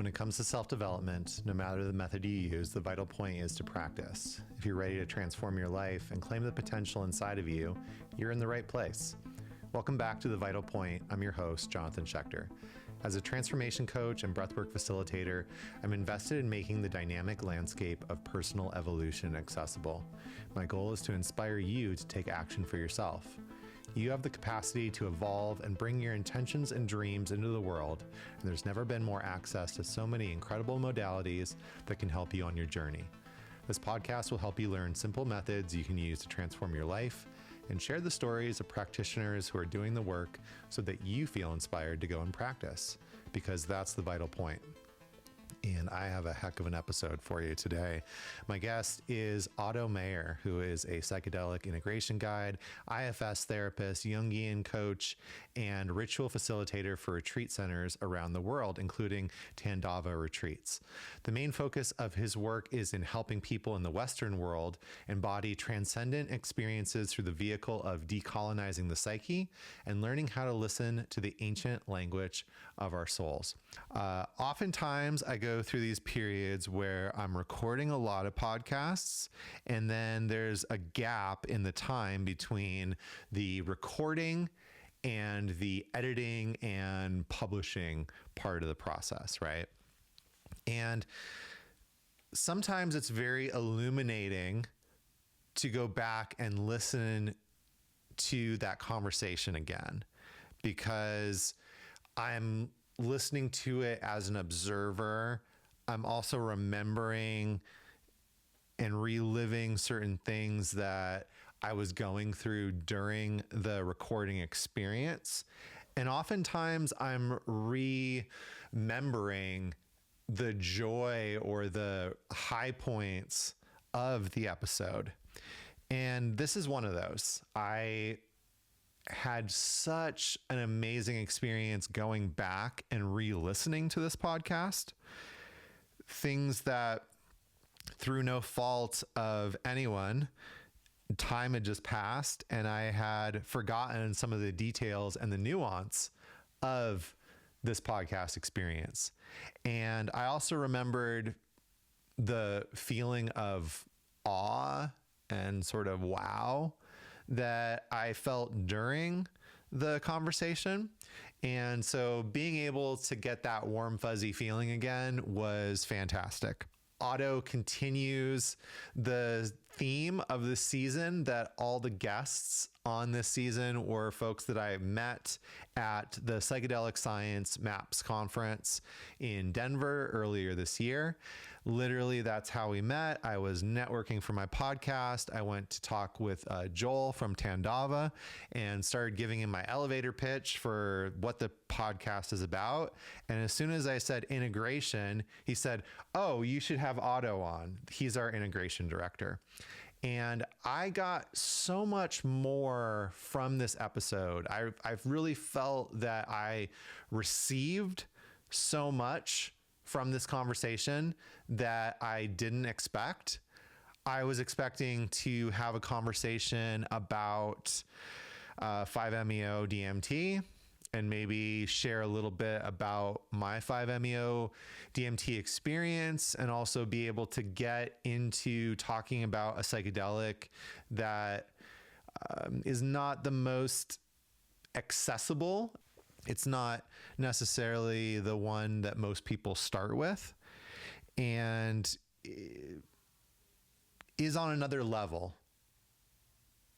When it comes to self-development, no matter the method you use, the vital point is to practice. If you're ready to transform your life and claim the potential inside of you, you're in the right place. Welcome back to The Vital Point. I'm your host, Jonathan Schechter. As a transformation coach and breathwork facilitator, I'm invested in making the dynamic landscape of personal evolution accessible. My goal is to inspire you to take action for yourself. You have the capacity to evolve and bring your intentions and dreams into the world, and there's never been more access to so many incredible modalities that can help you on your journey. This podcast will help you learn simple methods you can use to transform your life and share the stories of practitioners who are doing the work so that you feel inspired to go and practice, because that's the vital point. And I have a heck of an episode for you today. My guest is Otto Maier, who is a psychedelic integration guide, IFS therapist, Jungian coach, and ritual facilitator for retreat centers around the world, including Tandava retreats. The main focus of his work is in helping people in the Western world embody transcendent experiences through the vehicle of decolonizing the psyche and learning how to listen to the ancient language of our souls. Oftentimes, I go through these periods where I'm recording a lot of podcasts, and then there's a gap in the time between the recording and the editing and publishing part of the process, right? And sometimes it's very illuminating to go back and listen to that conversation again, because I'm listening to it as an observer. I'm also remembering and reliving certain things that I was going through during the recording experience. And oftentimes I'm remembering the joy or the high points of the episode. And this is one of those. I had such an amazing experience going back and re-listening to this podcast. Things that, through no fault of anyone, time had just passed and I had forgotten some of the details and the nuance of this podcast experience. And I also remembered the feeling of awe and sort of wow that I felt during the conversation. And so being able to get that warm, fuzzy feeling again was fantastic. Otto continues the theme of the season that all the guests on this season were folks that I met at the Psychedelic Science MAPS conference in Denver earlier this year. Literally, that's how we met. I was networking for my podcast. I went to talk with Joel from Tandava and started giving him my elevator pitch for what the podcast is about. And as soon as I said integration, he said, "Oh, you should have Otto on. He's our integration director." And I got so much more from this episode. I've really felt that I received so much from this conversation that I didn't expect. I was expecting to have a conversation about 5-MeO DMT and maybe share a little bit about my 5-MeO DMT experience, and also be able to get into talking about a psychedelic that is not the most accessible. It's not necessarily the one that most people start with, and is on another level.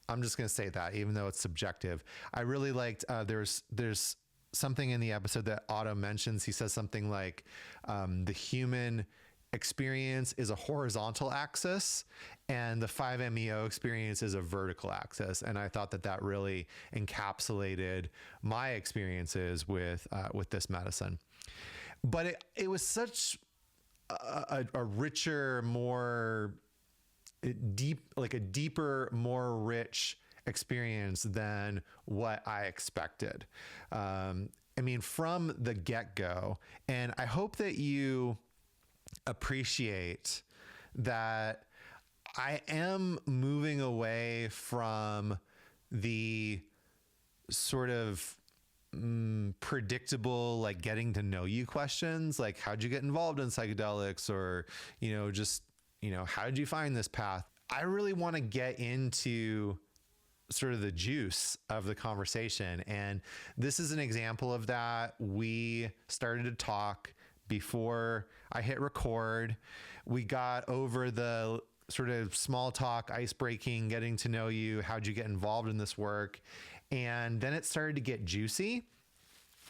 I'm just going to say that, even though it's subjective. I really liked, there's something in the episode that Otto mentions. He says something like, the human experience is a horizontal axis and the 5-MeO experience is a vertical axis. And I thought that really encapsulated my experiences with this medicine. But it was such a richer, more deeper, more rich experience than what I expected. From the get-go. And I hope that you appreciate that I am moving away from the sort of predictable, like getting to know you questions, like how'd you get involved in psychedelics, or, just, how did you find this path? I really want to get into sort of the juice of the conversation. And this is an example of that. We started to talk before I hit record. We got over the sort of small talk, ice breaking, getting to know you. How'd you get involved in this work? And then it started to get juicy.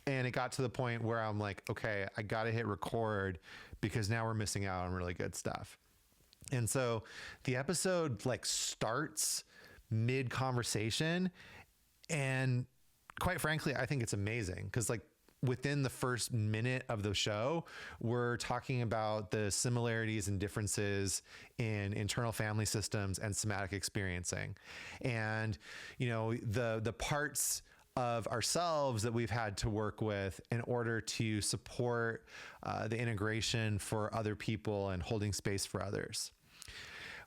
And it got to the point where I'm like, okay, I got to hit record because now we're missing out on really good stuff. And so the episode like starts mid conversation. And quite frankly, I think it's amazing because like within the first minute of the show, we're talking about the similarities and differences in internal family systems and somatic experiencing. And, the parts of ourselves that we've had to work with in order to support the integration for other people and holding space for others.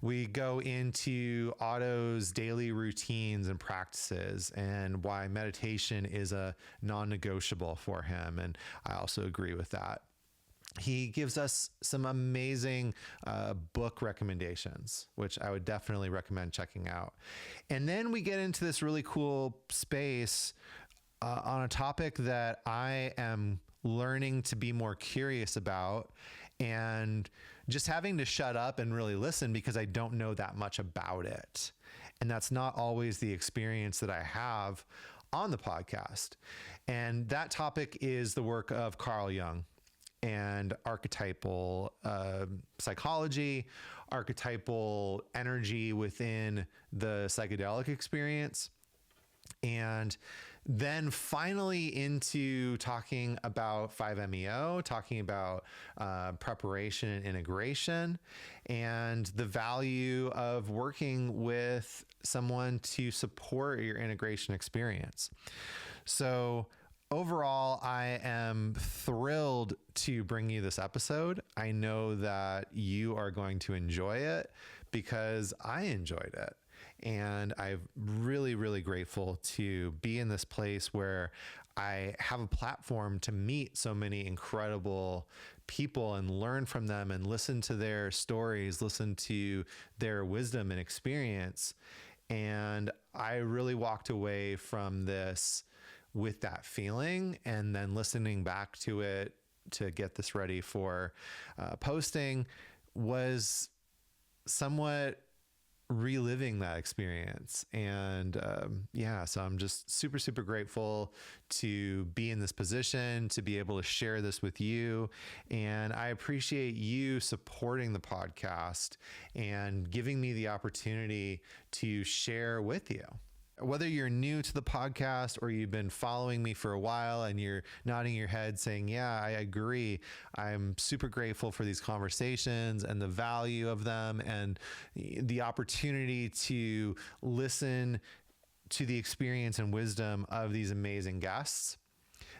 We go into Otto's daily routines and practices and why meditation is a non-negotiable for him. And I also agree with that. He gives us some amazing book recommendations, which I would definitely recommend checking out. And then we get into this really cool space on a topic that I am learning to be more curious about, and just having to shut up and really listen because I don't know that much about it. And that's not always the experience that I have on the podcast. And that topic is the work of Carl Jung and archetypal psychology, archetypal energy within the psychedelic experience. And then finally into talking about 5-MeO, talking about preparation and integration, and the value of working with someone to support your integration experience. So overall, I am thrilled to bring you this episode. I know that you are going to enjoy it because I enjoyed it. And I'm really, really grateful to be in this place where I have a platform to meet so many incredible people and learn from them and listen to their stories, listen to their wisdom and experience. And I really walked away from this with that feeling, and then listening back to it to get this ready for posting was somewhat reliving that experience. And so I'm just super, super grateful to be in this position, to be able to share this with you. And I appreciate you supporting the podcast and giving me the opportunity to share with you. Whether you're new to the podcast or you've been following me for a while and you're nodding your head saying, yeah, I agree. I'm super grateful for these conversations and the value of them and the opportunity to listen to the experience and wisdom of these amazing guests.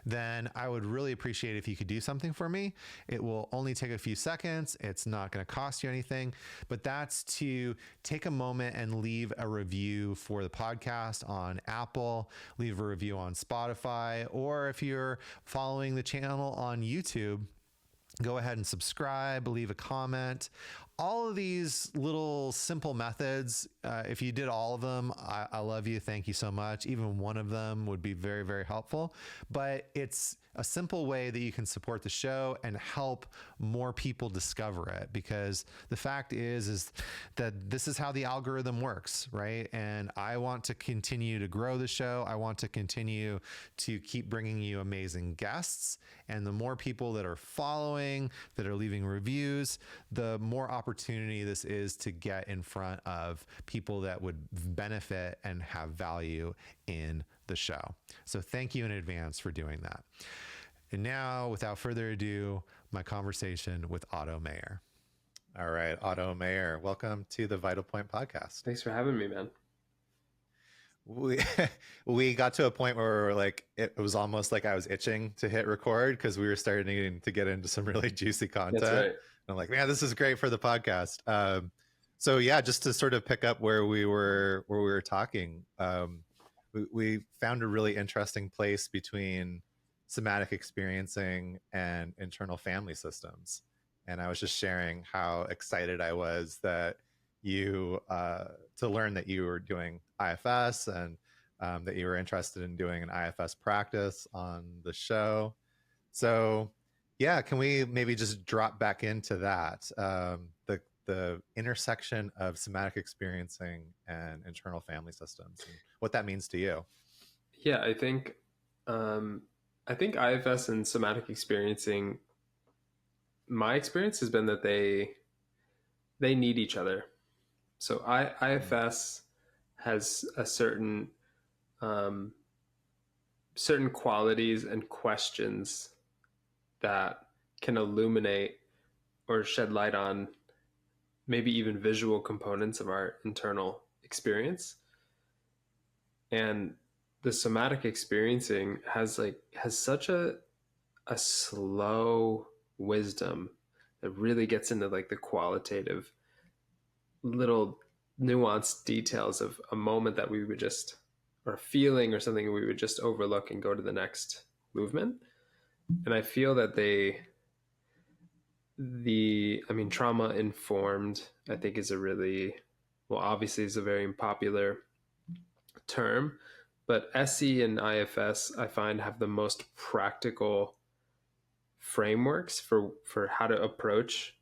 Then I would really appreciate if you could do something for me. It will only take a few seconds. It's not going to cost you anything, but that's to take a moment and leave a review for the podcast on Apple, leave a review on Spotify, or if you're following the channel on YouTube, go ahead and subscribe, leave a comment. All of these little simple methods, if you did all of them, I love you. Thank you so much. Even one of them would be very, very helpful. But it's a simple way that you can support the show and help more people discover it. Because the fact is that this is how the algorithm works, right? And I want to continue to grow the show. I want to continue to keep bringing you amazing guests. And the more people that are following, that are leaving reviews, the more opportunity this is to get in front of people that would benefit and have value in the show. So thank you in advance for doing that. And now, without further ado, my conversation with Otto Maier. All right, Otto Maier, welcome to the Vital Point podcast. Thanks for having me, man. We got to a point where we were like, it was almost like I was itching to hit record because we were starting to get into some really juicy content. That's right. And I'm like, man, this is great for the podcast. So yeah, just to sort of pick up where we were talking, we found a really interesting place between somatic experiencing and internal family systems. And I was just sharing how excited I was that you to learn that you were doing IFS, and that you were interested in doing an IFS practice on the show. So yeah, can we maybe just drop back into that, the intersection of somatic experiencing and internal family systems, and what that means to you? Yeah, I think IFS and somatic experiencing, my experience has been that they need each other. So IFS has a um, certain qualities and questions that can illuminate or shed light on maybe even visual components of our internal experience. And the somatic experiencing has such a slow wisdom that really gets into like the qualitative little nuanced details of a moment that we would just, or a feeling or something we would just overlook and go to the next movement. And I feel that I mean, trauma informed, I think is a really, well, obviously is a very popular term, but SE and IFS I find have the most practical frameworks for how to approach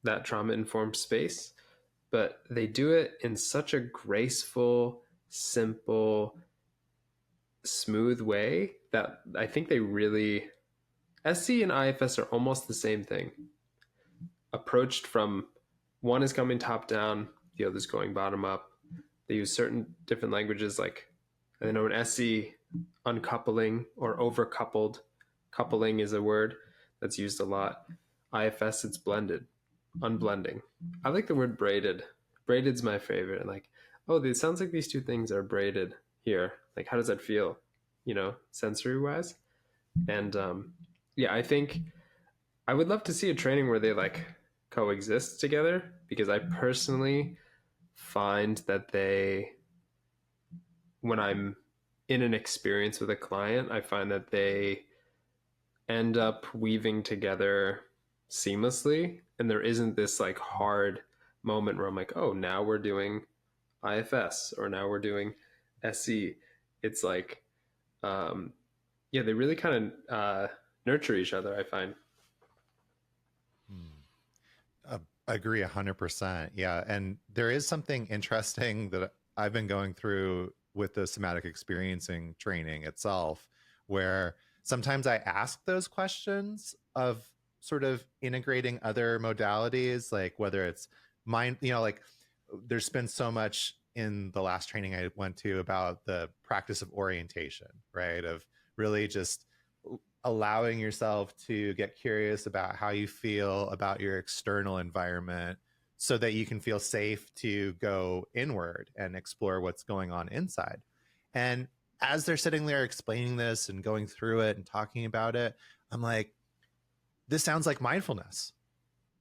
that trauma informed space, but they do it in such a graceful, simple, smooth way that I think they really, SC and IFS are almost the same thing, approached from, one is coming top down, the other's going bottom up. They use certain different languages, like I know in SC, uncoupling or overcoupled coupling is a word that's used a lot. IFS, it's blended, unblending. I like the word braided. Braided's my favorite. Like, oh, it sounds like these two things are braided here. Like, how does that feel? You know, sensory wise. And yeah, I think I would love to see a training where they like coexist together, because I personally find that when I'm in an experience with a client, I find that they end up weaving together seamlessly. And there isn't this like hard moment where I'm like, oh, now we're doing IFS or now we're doing SE. It's like, um, yeah, they really kind of nurture each other, I find. I agree 100%. Yeah. And there is something interesting that I've been going through with the somatic experiencing training itself, where sometimes I ask those questions of sort of integrating other modalities, like whether it's mind, like there's been so much in the last training I went to about the practice of orientation, right? Of really just allowing yourself to get curious about how you feel about your external environment so that you can feel safe to go inward and explore what's going on inside. And as they're sitting there explaining this and going through it and talking about it, I'm like, this sounds like mindfulness.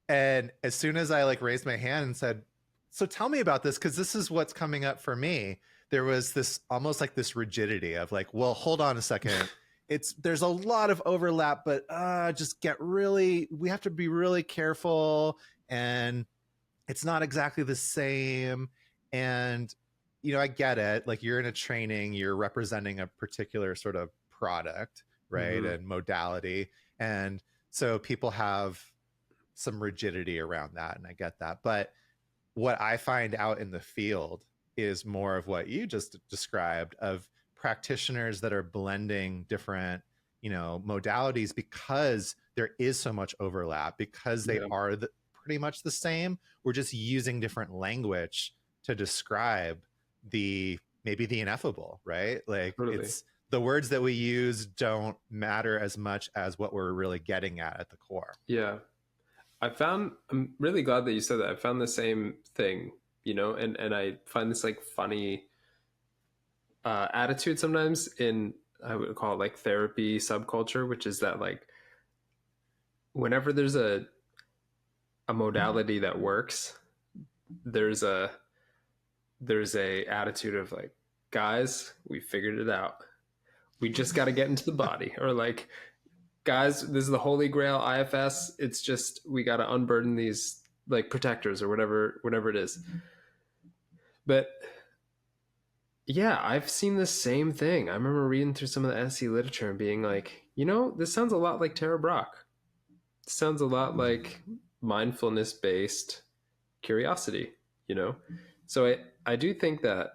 And as soon as I like raised my hand and said, so tell me about this, because this is what's coming up for me, there was this almost like this rigidity of like, well, hold on a second. There's a lot of overlap, but we have to be really careful, and it's not exactly the same. And I get it, like you're in a training, you're representing a particular sort of product, right? Mm-hmm. And modality, and so people have some rigidity around that, and I get that. But what I find out in the field is more of what you just described, of practitioners that are blending different modalities, because there is so much overlap, because they Yeah, are pretty much the same. We're just using different language to describe maybe the ineffable, right? Like totally. it's the words that we use don't matter as much as what we're really getting at the core. Yeah. I'm really glad that you said that. I found the same thing, and I find this like funny attitude sometimes in, I would call it like therapy subculture, which is that like whenever there's a modality that works, there's a attitude of like, guys, we figured it out. We just got to get into the body. Or like, guys, this is the Holy Grail IFS. It's just, we got to unburden these like protectors or whatever it is. But yeah, I've seen the same thing. I remember reading through some of the SE literature and being like, this sounds a lot like Tara Brach. It sounds a lot like mindfulness based curiosity, So I do think that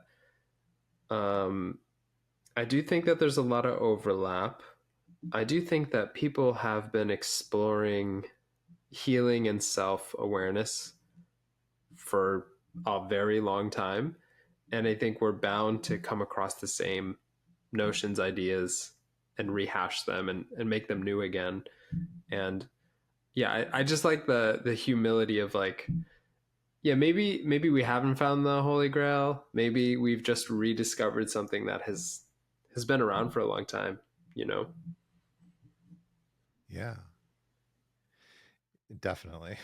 there's a lot of overlap. I do think that people have been exploring healing and self-awareness for a very long time. And I think we're bound to come across the same notions, ideas, and rehash them and make them new again. And yeah, I just like the humility of like, yeah, maybe we haven't found the Holy Grail. Maybe we've just rediscovered something that has been around for a long time, Yeah, definitely.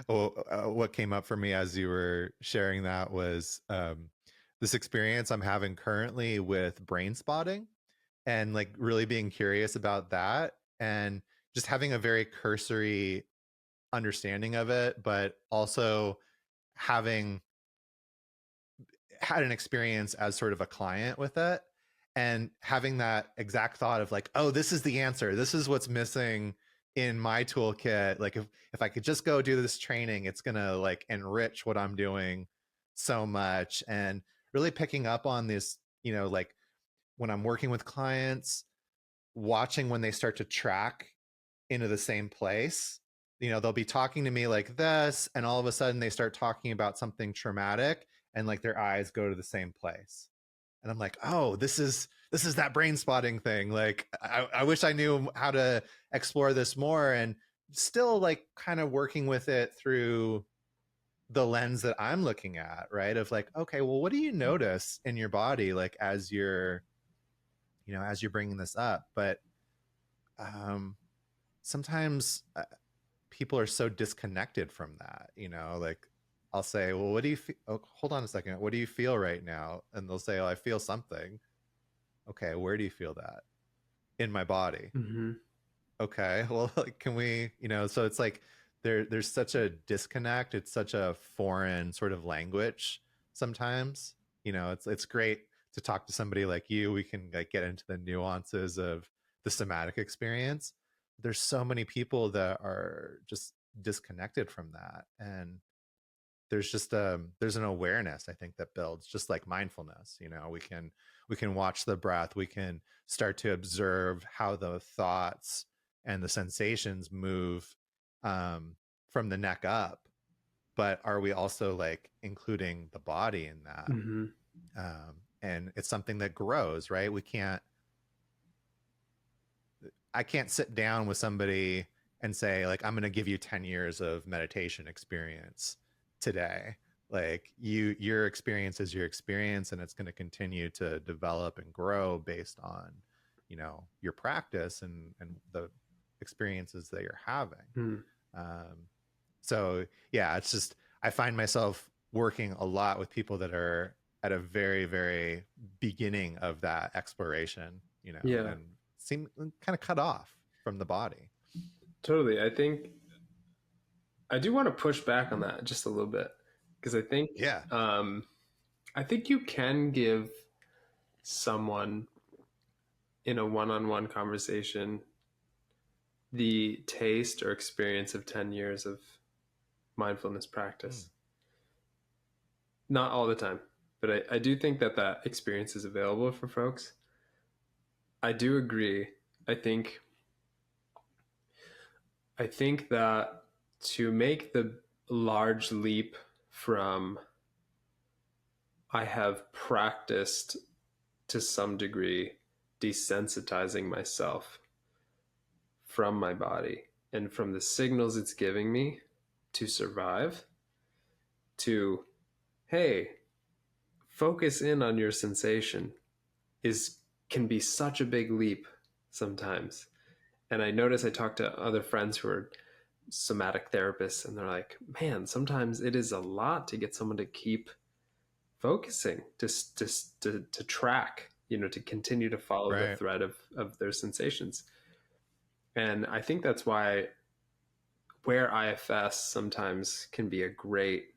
Well, what came up for me as you were sharing that was this experience I'm having currently with brain spotting, and like really being curious about that, and just having a very cursory understanding of it, but also having had an experience as sort of a client with it, and having that exact thought of like, oh, this is the answer. This is what's missing in my toolkit. Like if I could just go do this training, it's going to like enrich what I'm doing so much. And really picking up on this, like when I'm working with clients, watching when they start to track into the same place. They'll be talking to me like this, and all of a sudden they start talking about something traumatic, and like their eyes go to the same place. And I'm like, oh, this is that brain spotting thing. Like, I wish I knew how to explore this more, and still like kind of working with it through the lens that I'm looking at, right? Of like, okay, well, what do you notice in your body, like as you're bringing this up? But sometimes people are so disconnected from that, like I'll say, well, what do you feel? Oh, hold on a second. What do you feel right now? And they'll say, oh, I feel something. Okay. Where do you feel that? In my body. Mm-hmm. Okay. Well, like, can we, so it's like there's such a disconnect. It's such a foreign sort of language sometimes. It's great to talk to somebody like you. We can like get into the nuances of the somatic experience. There's so many people that are just disconnected from that, and there's just there's an awareness, I think, that builds, just like mindfulness. We can watch the breath, we can start to observe how the thoughts and the sensations move from the neck up, but are we also like including the body in that? Mm-hmm. And it's something that grows, right? I can't sit down with somebody and say like, I'm going to give you 10 years of meditation experience today. Like your experience is your experience, and it's going to continue to develop and grow based on, your practice and the experiences that you're having. So yeah, it's just, I find myself working a lot with people that are at a very, very beginning of that exploration, Yeah. and seem kind of cut off from the body. Totally. I think I do want to push back on that just a little bit, because I think, Yeah. I think you can give someone in a one-on-one conversation the taste or experience of 10 years of mindfulness practice. Not all the time, but I do think that experience is available for folks. I do agree. I think that to make the large leap from I have practiced to some degree desensitizing myself from my body and from the signals it's giving me to survive, to, hey, focus in on your sensation, can be such a big leap sometimes. And I notice I talk to other friends who are somatic therapists, and they're like, man, sometimes it is a lot to get someone to keep focusing, to track, to continue to follow the Right. thread of their sensations. And I think that's why where IFS sometimes can be a great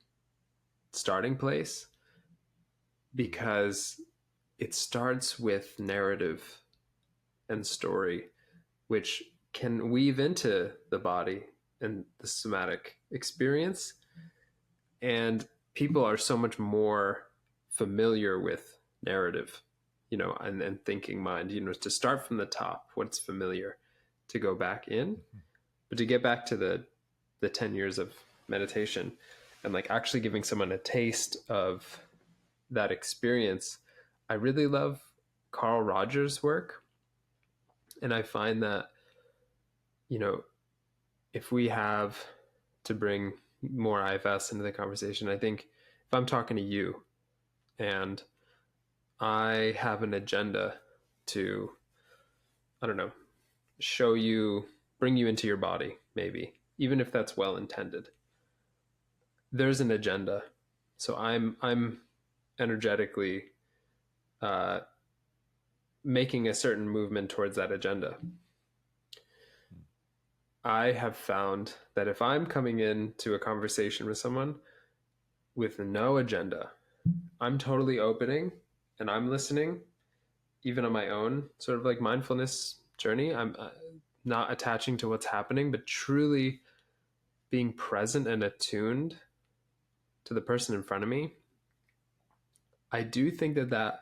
starting place, because it starts with narrative and story, which can weave into the body and the somatic experience. And people are so much more familiar with narrative, and thinking mind, to start from the top, what's familiar, to go back in. But to get back to the 10 years of meditation and like actually giving someone a taste of that experience, I really love Carl Rogers' work. And I find that, if we have to bring more IFS into the conversation, I think if I'm talking to you and I have an agenda to, I don't know, show you, bring you into your body, maybe, even if that's well intended, there's an agenda. So I'm energetically making a certain movement towards that agenda. I have found that if I'm coming into a conversation with someone with no agenda, I'm totally opening and I'm listening, even on my own sort of like mindfulness journey. I'm not attaching to what's happening, but truly being present and attuned to the person in front of me. I do think that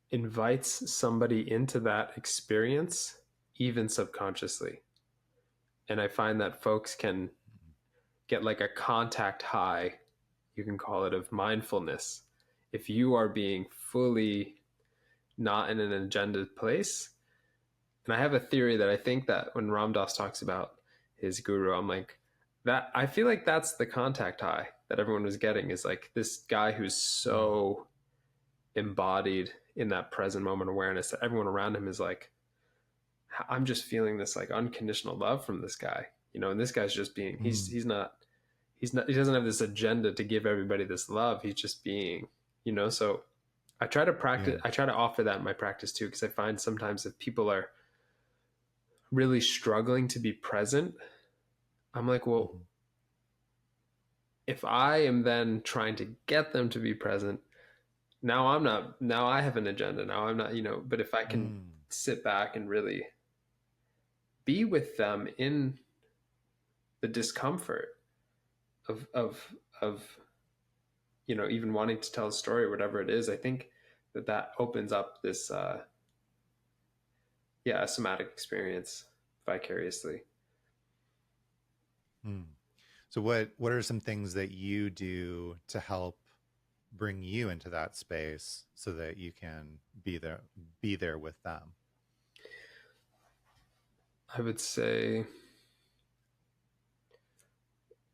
invites somebody into that experience, even subconsciously. And I find that folks can get like a contact high, you can call it, of mindfulness, if you are being fully not in an agenda place. And I have a theory that I think that when Ram Dass talks about his guru, I'm like, that I feel like that's the contact high that everyone was getting, is like this guy who's so embodied in that present moment awareness that everyone around him is like, I'm just feeling this like unconditional love from this guy, and this guy's just being, he doesn't have this agenda to give everybody this love. He's just being, so I try to practice, I try to offer that in my practice too, because I find sometimes if people are really struggling to be present, I'm like, well, if I am then trying to get them to be present, now I have an agenda. Now I'm not, but if I can sit back and really be with them in the discomfort of even wanting to tell a story or whatever it is, I think that opens up this a somatic experience vicariously. So what are some things that you do to help bring you into that space so that you can be there with them? I would say,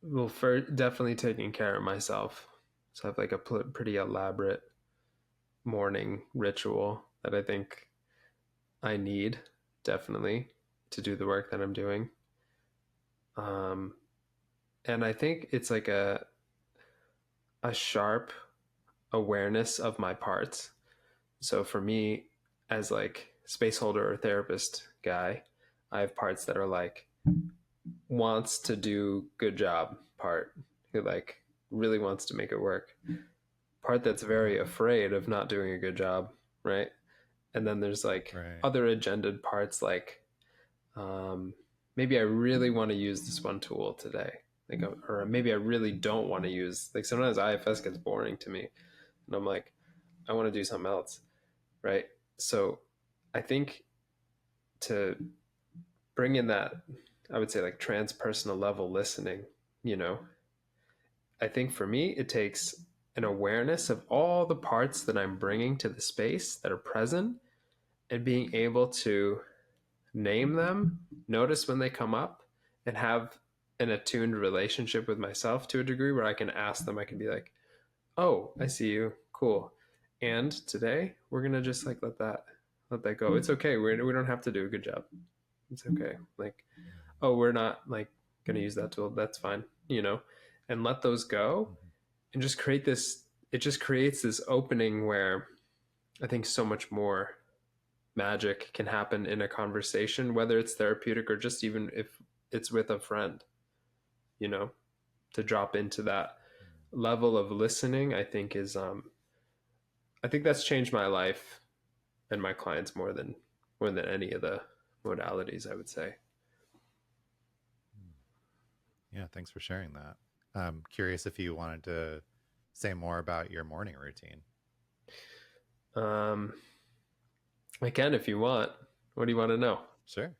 well, for definitely taking care of myself. So I have like a pretty elaborate morning ritual that I think I need definitely to do the work that I'm doing. And I think it's like a sharp awareness of my parts. So for me, as like space holder or therapist guy, I have parts that are like wants to do good job part, who like really wants to make it work, part that's very afraid of not doing a good job, right? And then there's like other agendaed parts, like maybe I really want to use this one tool today, like, or maybe I really don't want to use, like sometimes IFS gets boring to me and I'm like, I want to do something else, right? So I think to bring in that, I would say like transpersonal level listening, I think for me, it takes an awareness of all the parts that I'm bringing to the space that are present and being able to name them, notice when they come up, and have an attuned relationship with myself to a degree where I can ask them, I can be like, oh, I see you. Cool. And today we're going to just like let that go. It's okay. We don't have to do a good job. It's okay. Like, oh, we're not like going to use that tool. That's fine. And let those go and just create this it just creates this opening where I think so much more magic can happen in a conversation, whether it's therapeutic or just even if it's with a friend, you know, to drop into that level of listening, I think is, I think that's changed my life and my clients more than any of the modalities, I would say. Yeah, thanks for sharing that. I'm curious if you wanted to say more about your morning routine. I can if you want. What do you want to know? Sure.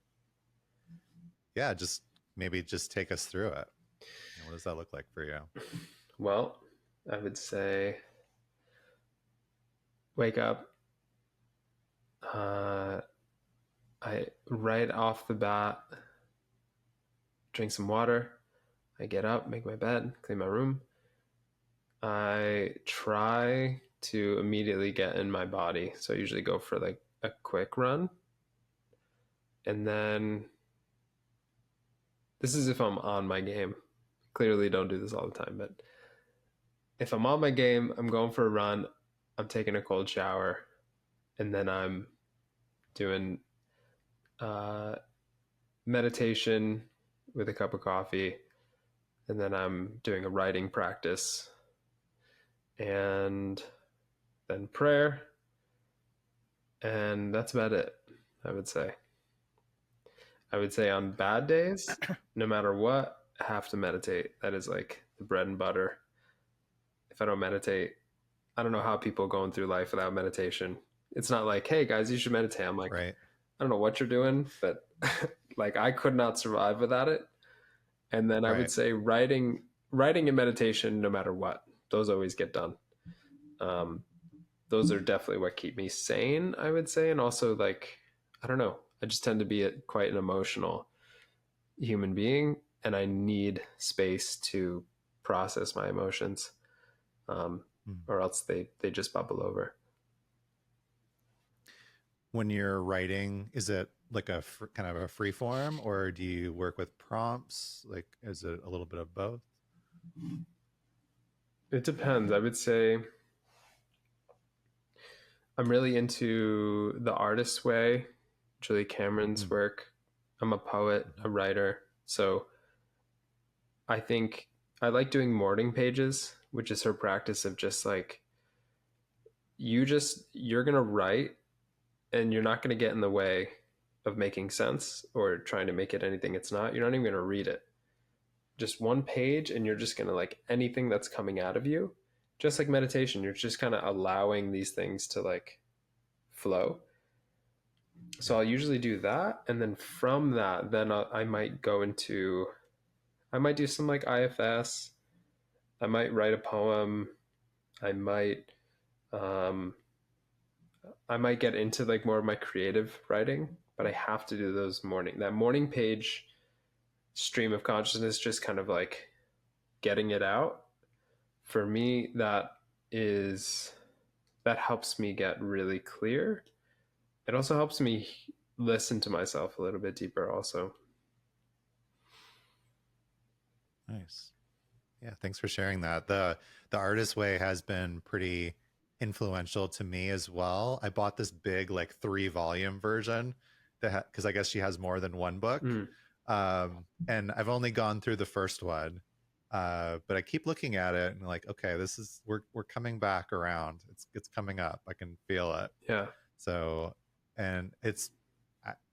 Yeah, just maybe just take us through it. What does that look like for you? Well, I would say wake up. I right off the bat drink some water. I get up, make my bed, clean my room. I try to immediately get in my body. So I usually go for like a quick run. And then this is if I'm on my game. Clearly don't do this all the time, but if I'm on my game, I'm going for a run, I'm taking a cold shower, and then I'm doing meditation with a cup of coffee, and then I'm doing a writing practice, and then prayer, and that's about it, I would say. I would say on bad days, no matter what, I have to meditate. That is like the bread and butter. If I don't meditate, I don't know how people going through life without meditation. It's not like, hey guys, you should meditate. I'm like, right. I don't know what you're doing, but like I could not survive without it. And then I would say writing and meditation, no matter what, those always get done. Those are definitely what keep me sane, I would say. And also like, I don't know, I just tend to be quite an emotional human being, and I need space to process my emotions, or else they just bubble over. When you're writing, is it like a kind of a free form, or do you work with prompts? Like, is it a little bit of both? It depends. I would say I'm really into the artist's way, Julie Cameron's work. I'm a poet, a writer. So I think I like doing morning pages, which is her practice of just like, you're going to write and you're not going to get in the way of making sense or trying to make it anything it's not. You're not even going to read it. Just one page, and you're just going to like anything that's coming out of you, just like meditation, you're just kind of allowing these things to like flow. So I'll usually do that. And then from that, then I might do some like IFS. I might write a poem. I might get into like more of my creative writing, but I have to do that morning page stream of consciousness, just kind of like getting it out. For me, that helps me get really clear. It also helps me listen to myself a little bit deeper also. Nice. Yeah, thanks for sharing that. The artist way has been pretty influential to me as well. I bought this big like 3-volume version because I guess she has more than one book. And I've only gone through the first one. But I keep looking at it and like, okay, we're coming back around. It's coming up. I can feel it. Yeah. So, and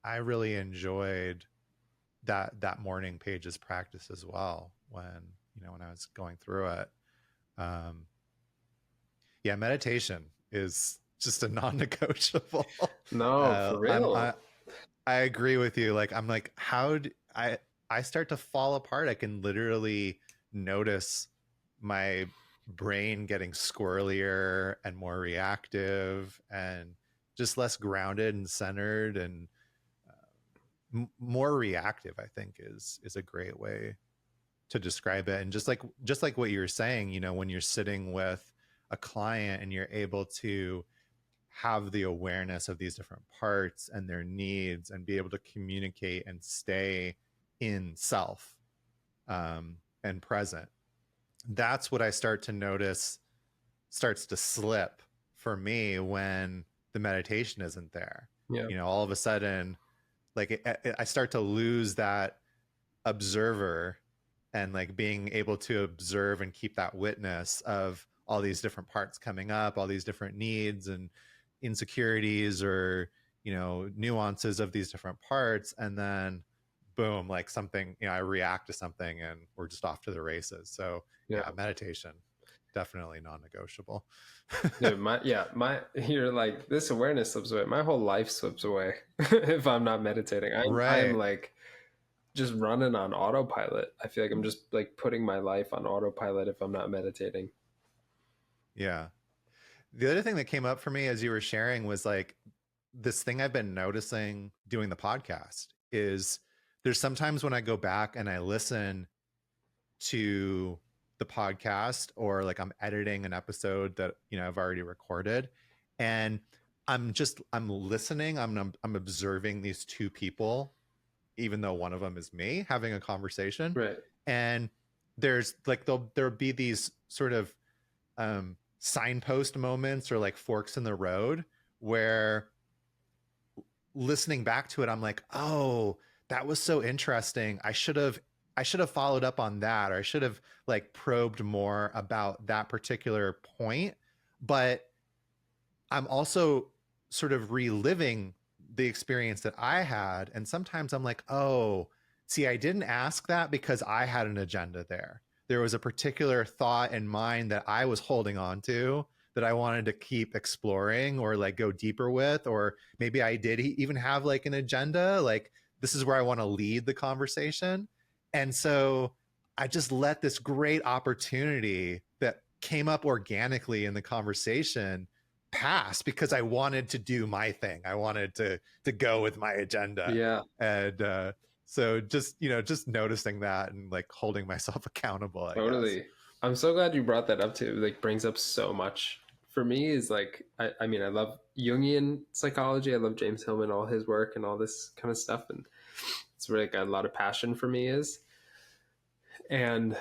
I really enjoyed that morning pages practice as well when I was going through it. Yeah, meditation is just a non-negotiable. No, for real. I agree with you. Like, I'm like, I start to fall apart. I can literally notice my brain getting squirrelier and more reactive and just less grounded and centered, and more reactive, I think is a great way to describe it. And just like what you're saying, when you're sitting with a client and you're able to have the awareness of these different parts and their needs and be able to communicate and stay in self, and present, that's what I start to notice starts to slip for me when the meditation isn't there. Yeah. You know, all of a sudden, like I start to lose that observer and like being able to observe and keep that witness of all these different parts coming up, all these different needs and insecurities or, you know, nuances of these different parts. And then boom, like something, you know, I react to something and we're just off to the races. So yeah, meditation, definitely non-negotiable. You're like, this awareness slips away. My whole life slips away if I'm not meditating. I'm like just running on autopilot. I feel like I'm just like putting my life on autopilot if I'm not meditating. Yeah. The other thing that came up for me as you were sharing was like this thing I've been noticing doing the podcast is there's sometimes when I go back and I listen to the podcast or like I'm editing an episode that, you know, I've already recorded and I'm listening, I'm observing these two people, even though one of them is me having a conversation. Right. And there's like, there'll be these sort of signpost moments or like forks in the road where listening back to it, I'm like, oh, that was so interesting. I should have followed up on that, or I should have like probed more about that particular point. But I'm also sort of reliving the experience that I had. And sometimes I'm like, oh, see, I didn't ask that because I had an agenda there. There was a particular thought in mind that I was holding on to that I wanted to keep exploring or like go deeper with, or maybe I did even have like an agenda, like this is where I want to lead the conversation. And so I just let this great opportunity that came up organically in the conversation pass because I wanted to do my thing. I wanted to go with my agenda. Yeah. And so just, you know, just noticing that and like holding myself accountable. Totally. Guess. I'm so glad you brought that up too. Like brings up so much for me is like, I mean, I love Jungian psychology. I love James Hillman, all his work and all this kind of stuff. And it's where like a lot of passion for me is. And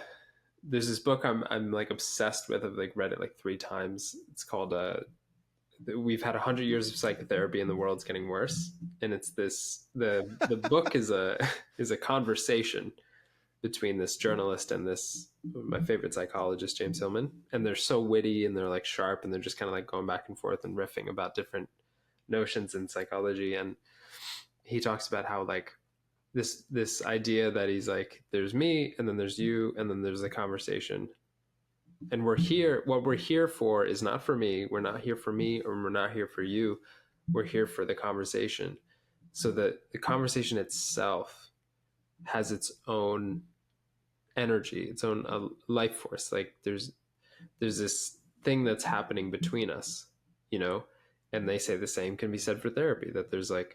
there's this book I'm like obsessed with. I've like read it like 3 times. It's called We've had 100 years of psychotherapy and the world's getting worse. And it's this the book is a conversation between this journalist and this my favorite psychologist, James Hillman. And they're so witty and they're like sharp and they're just kind of like going back and forth and riffing about different notions in psychology. And he talks about how like this idea that he's like, there's me and then there's you and then there's the conversation. And we're here, what we're here for is not for me. We're not here for me or we're not here for you. We're here for the conversation. So that the conversation itself has its own energy, its own life force. Like there's this thing that's happening between us, you know. And they say the same can be said for therapy, that there's a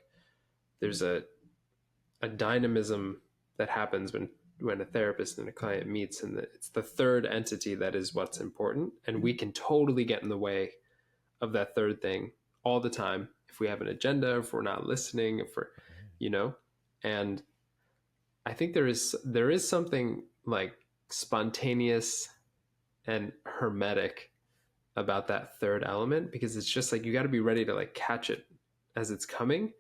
dynamism that happens when a therapist and a client meets, and it's the third entity that is what's important. And we can totally get in the way of that third thing all the time if we have an agenda, if we're not listening, if we're, you know. And I think there is something like spontaneous and hermetic about that third element, because it's just like you got to be ready to like catch it as it's coming.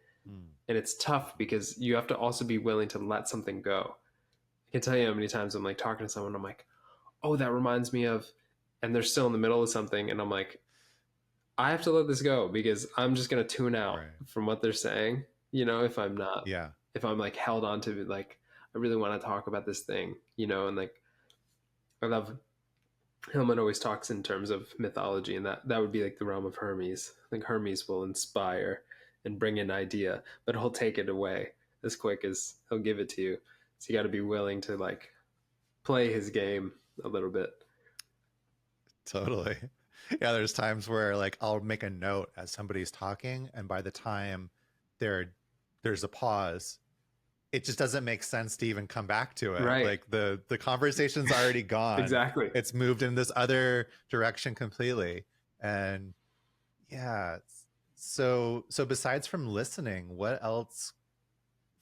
And it's tough because you have to also be willing to let something go. I can tell you how many times I'm like talking to someone, I'm like, oh, that reminds me of, and they're still in the middle of something. And I'm like, I have to let this go because I'm just going to tune out from what they're saying. You know, if I'm not, if I'm like held on to like, I really want to talk about this thing, you know, and like, I love Hillman always talks in terms of mythology, and that would be like the realm of Hermes. I think Hermes will inspire and bring an idea, but he'll take it away as quick as he'll give it to you. So you got to be willing to like play his game a little bit. Totally. Yeah. There's times where like I'll make a note as somebody's talking, and by the time there's a pause, it just doesn't make sense to even come back to it. Right. Like the conversation's already gone. Exactly. It's moved in this other direction completely. And yeah. So besides from listening, what else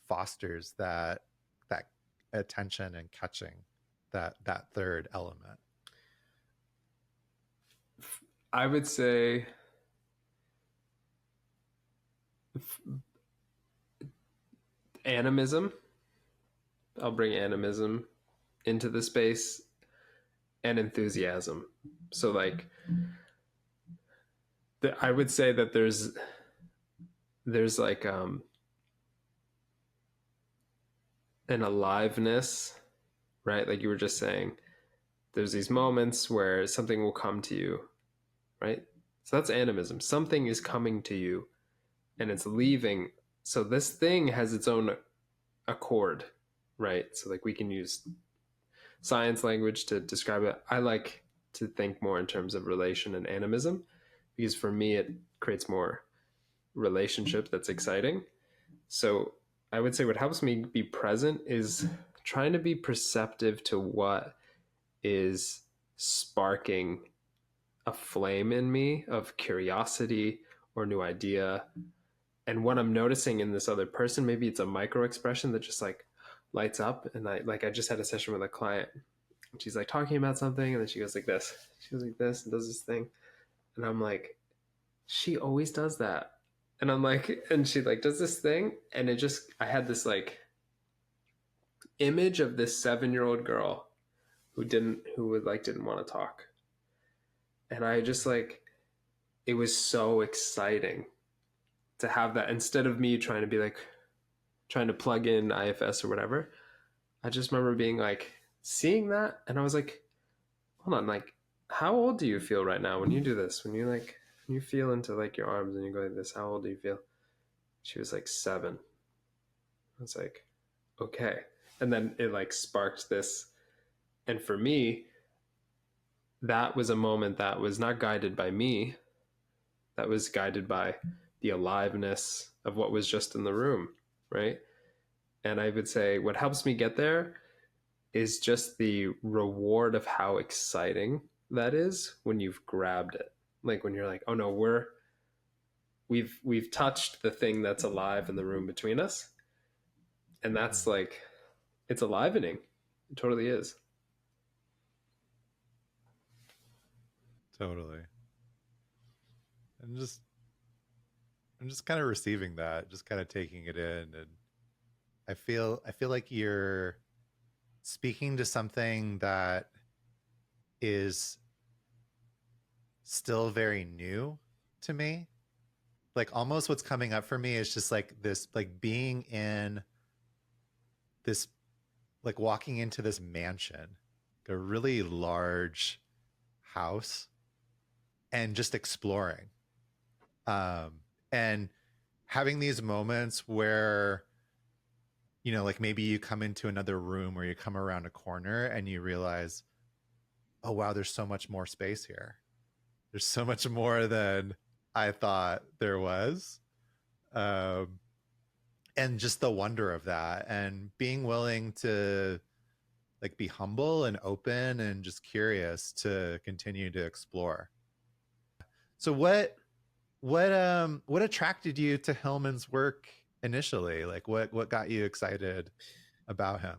fosters that attention and catching that third element? I would say animism. I'll bring animism into the space, and enthusiasm. So like I would say that there's like an aliveness, right? Like you were just saying, there's these moments where something will come to you, right? So that's animism. Something is coming to you and it's leaving. So this thing has its own accord, right? So like we can use science language to describe it. I like to think more in terms of relation and animism because for me it creates more relationship that's exciting. So I would say what helps me be present is trying to be perceptive to what is sparking a flame in me of curiosity or new idea. And what I'm noticing in this other person, maybe it's a micro expression that just like lights up. And I just had a session with a client and she's like talking about something and then she goes like this. She goes like this and does this thing. And I'm like, she always does that. And I'm like, and she like does this thing. And it just, I had this like image of this 7-year-old girl who didn't want to talk. And I just like, it was so exciting to have that instead of me trying to be like, trying to plug in IFS or whatever. I just remember being like, seeing that. And I was like, hold on, like, how old do you feel right now when you do this? When you like, when you feel into like your arms and you go like this, how old do you feel? She was like 7. I was like, okay. And then it like sparked this. And for me, that was a moment that was not guided by me, that was guided by the aliveness of what was just in the room, right? And I would say what helps me get there is just the reward of how exciting that is when you've grabbed it. Like when you're like, oh no, we've touched the thing that's alive in the room between us. And that's like, it's alivening. It totally is. Totally. And I'm just kind of receiving that, just kind of taking it in, and I feel like you're speaking to something that is still very new to me. Like almost what's coming up for me is just like this, like being in this, like walking into this mansion, a really large house, and just exploring. And having these moments where, you know, like maybe you come into another room or you come around a corner and you realize, oh, wow, there's so much more space here. There's so much more than I thought there was. Um, and just the wonder of that and being willing to like be humble and open and just curious to continue to explore. So what attracted you to Hillman's work initially? Like what got you excited about him?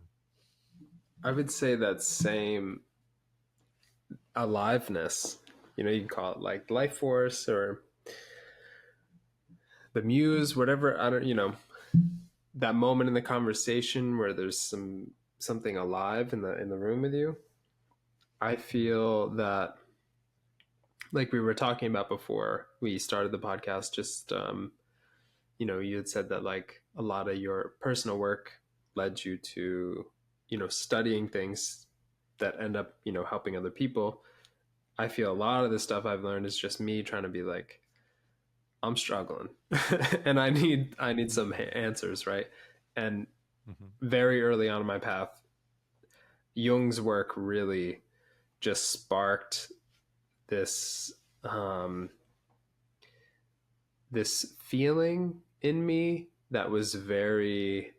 I would say that same aliveness, you know, you can call it like life force or the muse, whatever. I don't, you know, that moment in the conversation where there's something alive in the room with you. I feel that, like we were talking about before we started the podcast, just you know, you had said that like a lot of your personal work led you to, you know, studying things that end up, you know, helping other people. I feel a lot of the stuff I've learned is just me trying to be like, I'm struggling and I need some answers, right? And very early on in my path, Jung's work really just sparked this this feeling in me that was very,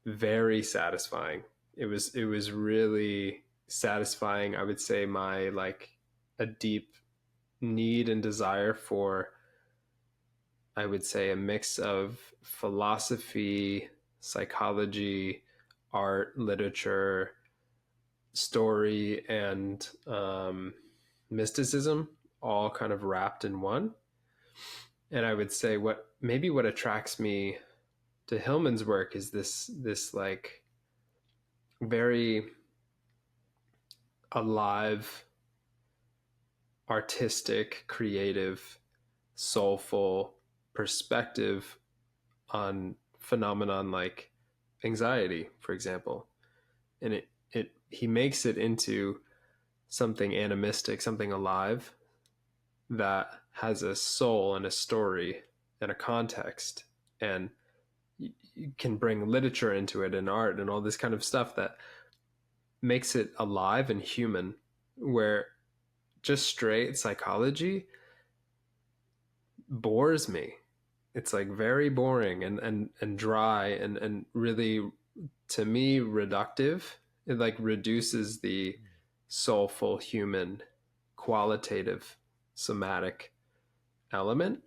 very satisfying. It was really satisfying. I would say my like a deep need and desire for, I would say, a mix of philosophy, psychology, art, literature, story, and mysticism all kind of wrapped in one. And I would say what attracts me to Hillman's work is this like very alive, artistic, creative, soulful perspective on phenomenon like anxiety, for example. And he makes it into something animistic, something alive that has a soul and a story and a context, and you can bring literature into it and art and all this kind of stuff that makes it alive and human, where just straight psychology bores me. It's like very boring and dry and really, to me, reductive. It like reduces the soulful, human, qualitative, somatic element,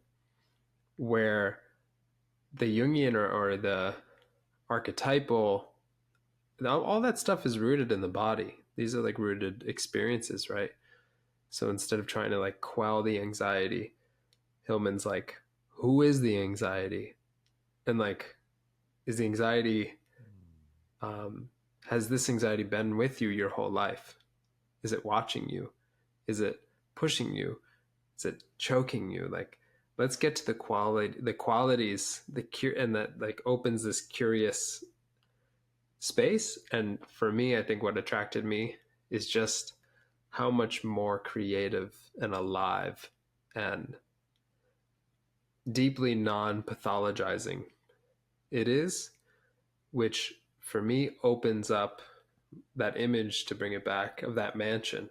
where the Jungian or the archetypal, all that stuff is rooted in the body. These are like rooted experiences, right? So instead of trying to like quell the anxiety, Hillman's like, who is the anxiety? And like, is the anxiety, has this anxiety been with you your whole life? Is it watching you? Is it pushing you? Is it choking you? Like, let's get to the qualities, and that like opens this curious space. And for me, I think what attracted me is just how much more creative and alive and deeply non-pathologizing it is, which for me opens up that image, to bring it back, of that mansion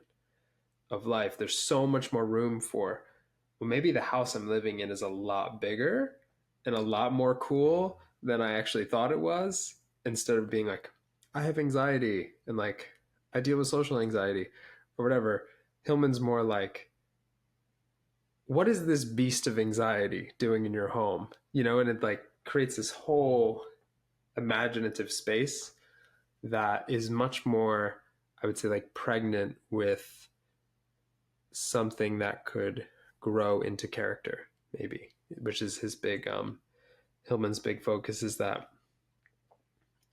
of life. There's so much more room for, well, maybe the house I'm living in is a lot bigger and a lot more cool than I actually thought it was, instead of being like, I have anxiety and like I deal with social anxiety or whatever. Hillman's more like, what is this beast of anxiety doing in your home? You know, and it like creates this whole imaginative space that is much more, I would say, like pregnant with something that could grow into character, maybe, which is his big, Hillman's big focus, is that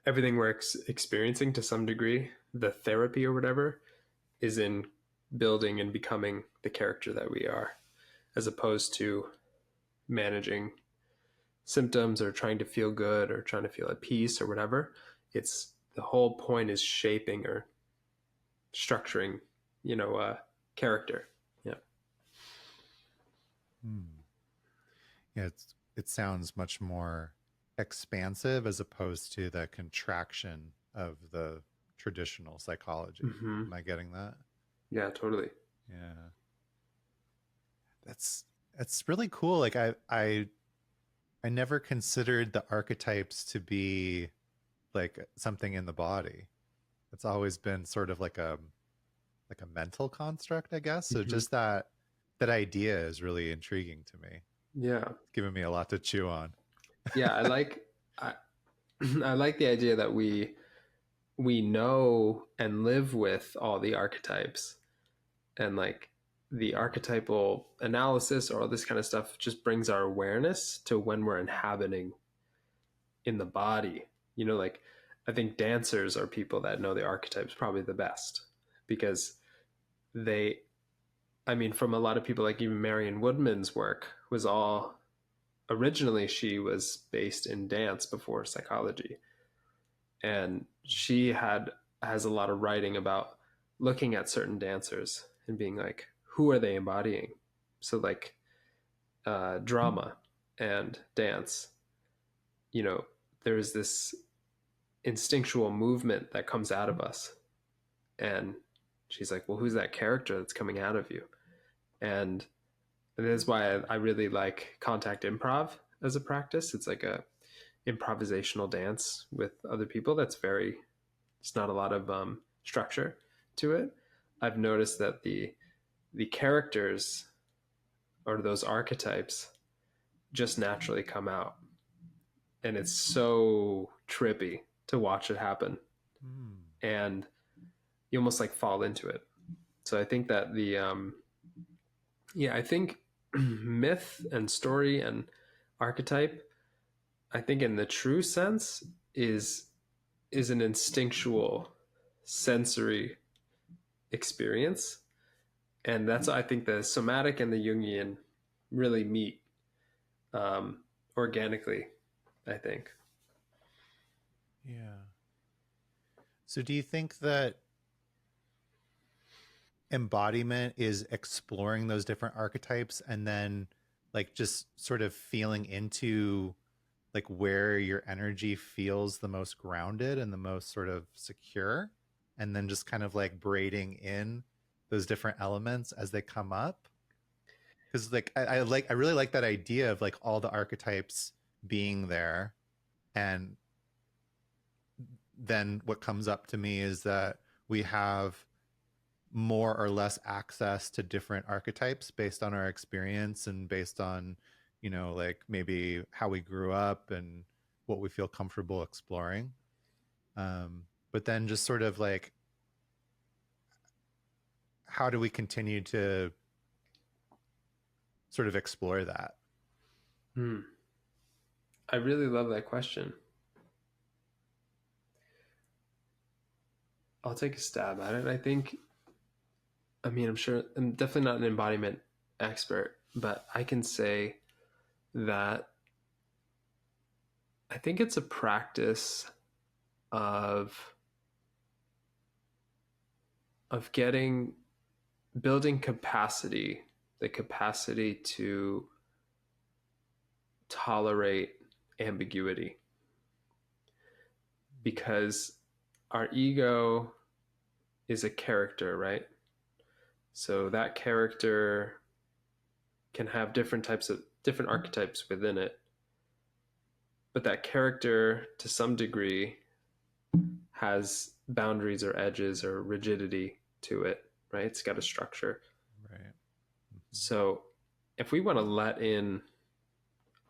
everything we're experiencing to some degree, the therapy or whatever, is in building and becoming the character that we are, as opposed to managing symptoms or trying to feel good or trying to feel at peace or whatever. It's, the whole point is shaping or structuring, character. Yeah. Yeah, it sounds much more expansive as opposed to the contraction of the traditional psychology. Mm-hmm. Am I getting that? Yeah, totally. Yeah. That's really cool. Like I never considered the archetypes to be like something in the body. It's always been sort of like a mental construct, I guess. So Mm-hmm. just that idea is really intriguing to me. Yeah. It's giving me a lot to chew on. Yeah, I like the idea that we know and live with all the archetypes, and like the archetypal analysis or all this kind of stuff just brings our awareness to when we're inhabiting in the body. Like, I think dancers are people that know the archetypes probably the best, because they, I mean, from a lot of people, like even Marion Woodman's work was all, originally she was based in dance before psychology, and she has a lot of writing about looking at certain dancers and being like, who are they embodying? So like drama and dance, there's this instinctual movement that comes out of us, and she's like, well, who's that character that's coming out of you? And that's why I really like contact improv as a practice. It's like a improvisational dance with other people that's very, it's not a lot of structure to it. I've noticed that the characters or those archetypes just naturally come out, and it's so trippy to watch it happen. And you almost like fall into it. So I think that Yeah, I think myth and story and archetype, I think in the true sense is an instinctual sensory experience. And that's, I think, the somatic and the Jungian really meet um, organically, I think. Yeah. So do you think that embodiment is exploring those different archetypes and then like just sort of feeling into like where your energy feels the most grounded and the most sort of secure, and then just kind of like braiding in those different elements as they come up? Because like I really like that idea of like all the archetypes being there, and then what comes up to me is that we have more or less access to different archetypes based on our experience and based on, you know, like maybe how we grew up and what we feel comfortable exploring. But then just sort of like, how do we continue to sort of explore that? Hmm. I really love that question. I'll take a stab at it. I think, I mean, I'm sure I'm definitely not an embodiment expert, but I can say that I think it's a practice of getting building capacity, the capacity to tolerate ambiguity, because our ego is a character, right? So that character can have different archetypes within it, but that character to some degree has boundaries or edges or rigidity to it, right? It's got a structure. Right. So if we want to let in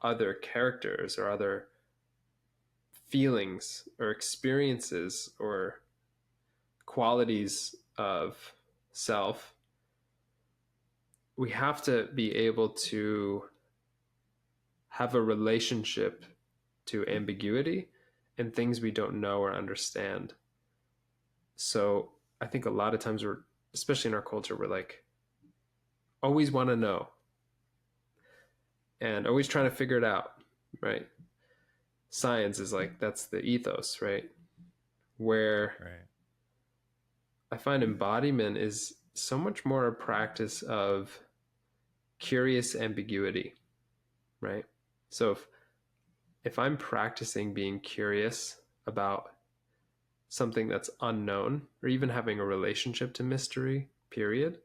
other characters or other feelings or experiences or qualities of self, we have to be able to have a relationship to ambiguity and things we don't know or understand. So I think a lot of times we're, especially in our culture, we're like, always want to know and always trying to figure it out, right? Science is like, that's the ethos, right? Where Right. I find embodiment is so much more a practice of curious ambiguity, right? So if I'm practicing being curious about something that's unknown or even having a relationship to mystery, period,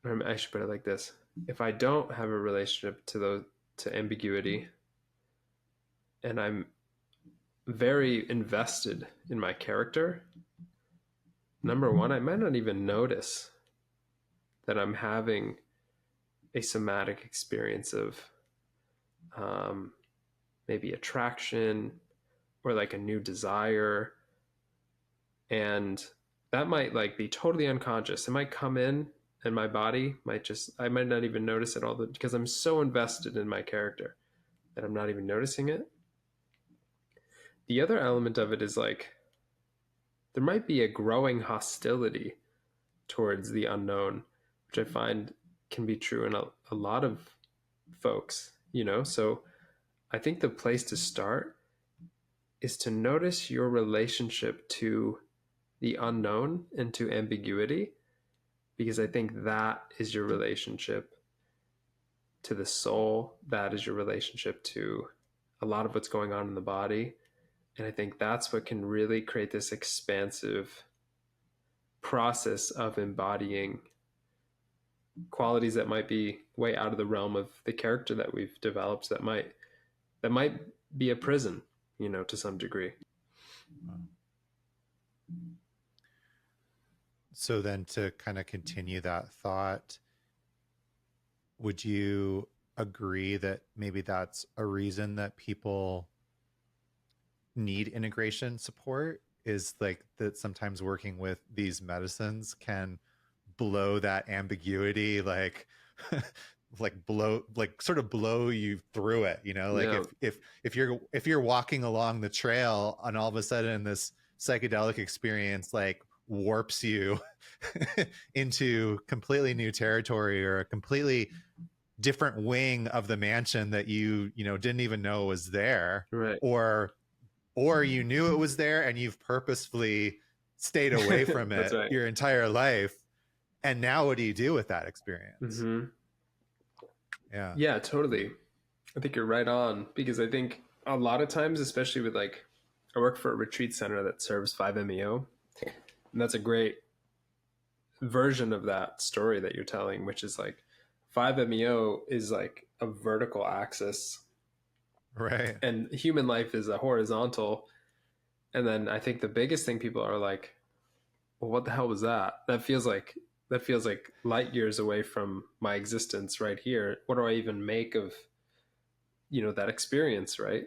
or I should put it like this. If I don't have a relationship to ambiguity and I'm very invested in my character, number one, I might not even notice that I'm having a somatic experience of um, maybe attraction or like a new desire. And that might like be totally unconscious. It might come in and my body might just, I might not even notice it all because I'm so invested in my character that I'm not even noticing it. The other element of it is like, there might be a growing hostility towards the unknown, which I find can be true in a lot of folks, you know? So I think the place to start is to notice your relationship to the unknown and to ambiguity, because I think that is your relationship to the soul. That is your relationship to a lot of what's going on in the body. And I think that's what can really create this expansive process of embodying qualities that might be way out of the realm of the character that we've developed, that might be a prison, you know, to some degree. Wow. So then to kind of continue that thought, would you agree that maybe that's a reason that people need integration support, is like that sometimes working with these medicines can blow that ambiguity, like like sort of blow you through it, you know, like Yeah. if you're walking along the trail and all of a sudden this psychedelic experience like warps you into completely new territory or a completely different wing of the mansion that you know didn't even know was there, Right. or you knew it was there and you've purposefully stayed away from That's it right. your entire life, and now what do you do with that experience? Mm-hmm. Yeah. Yeah, totally. I think you're right on, because I think a lot of times, especially with like, I work for a retreat center that serves 5-MeO, and that's a great version of that story that you're telling, which is like 5-MeO is like a vertical axis Right. and human life is a horizontal. And then I think the biggest thing people are like, well, what the hell was that? That feels like light years away from my existence right here. What do I even make of, that experience, right?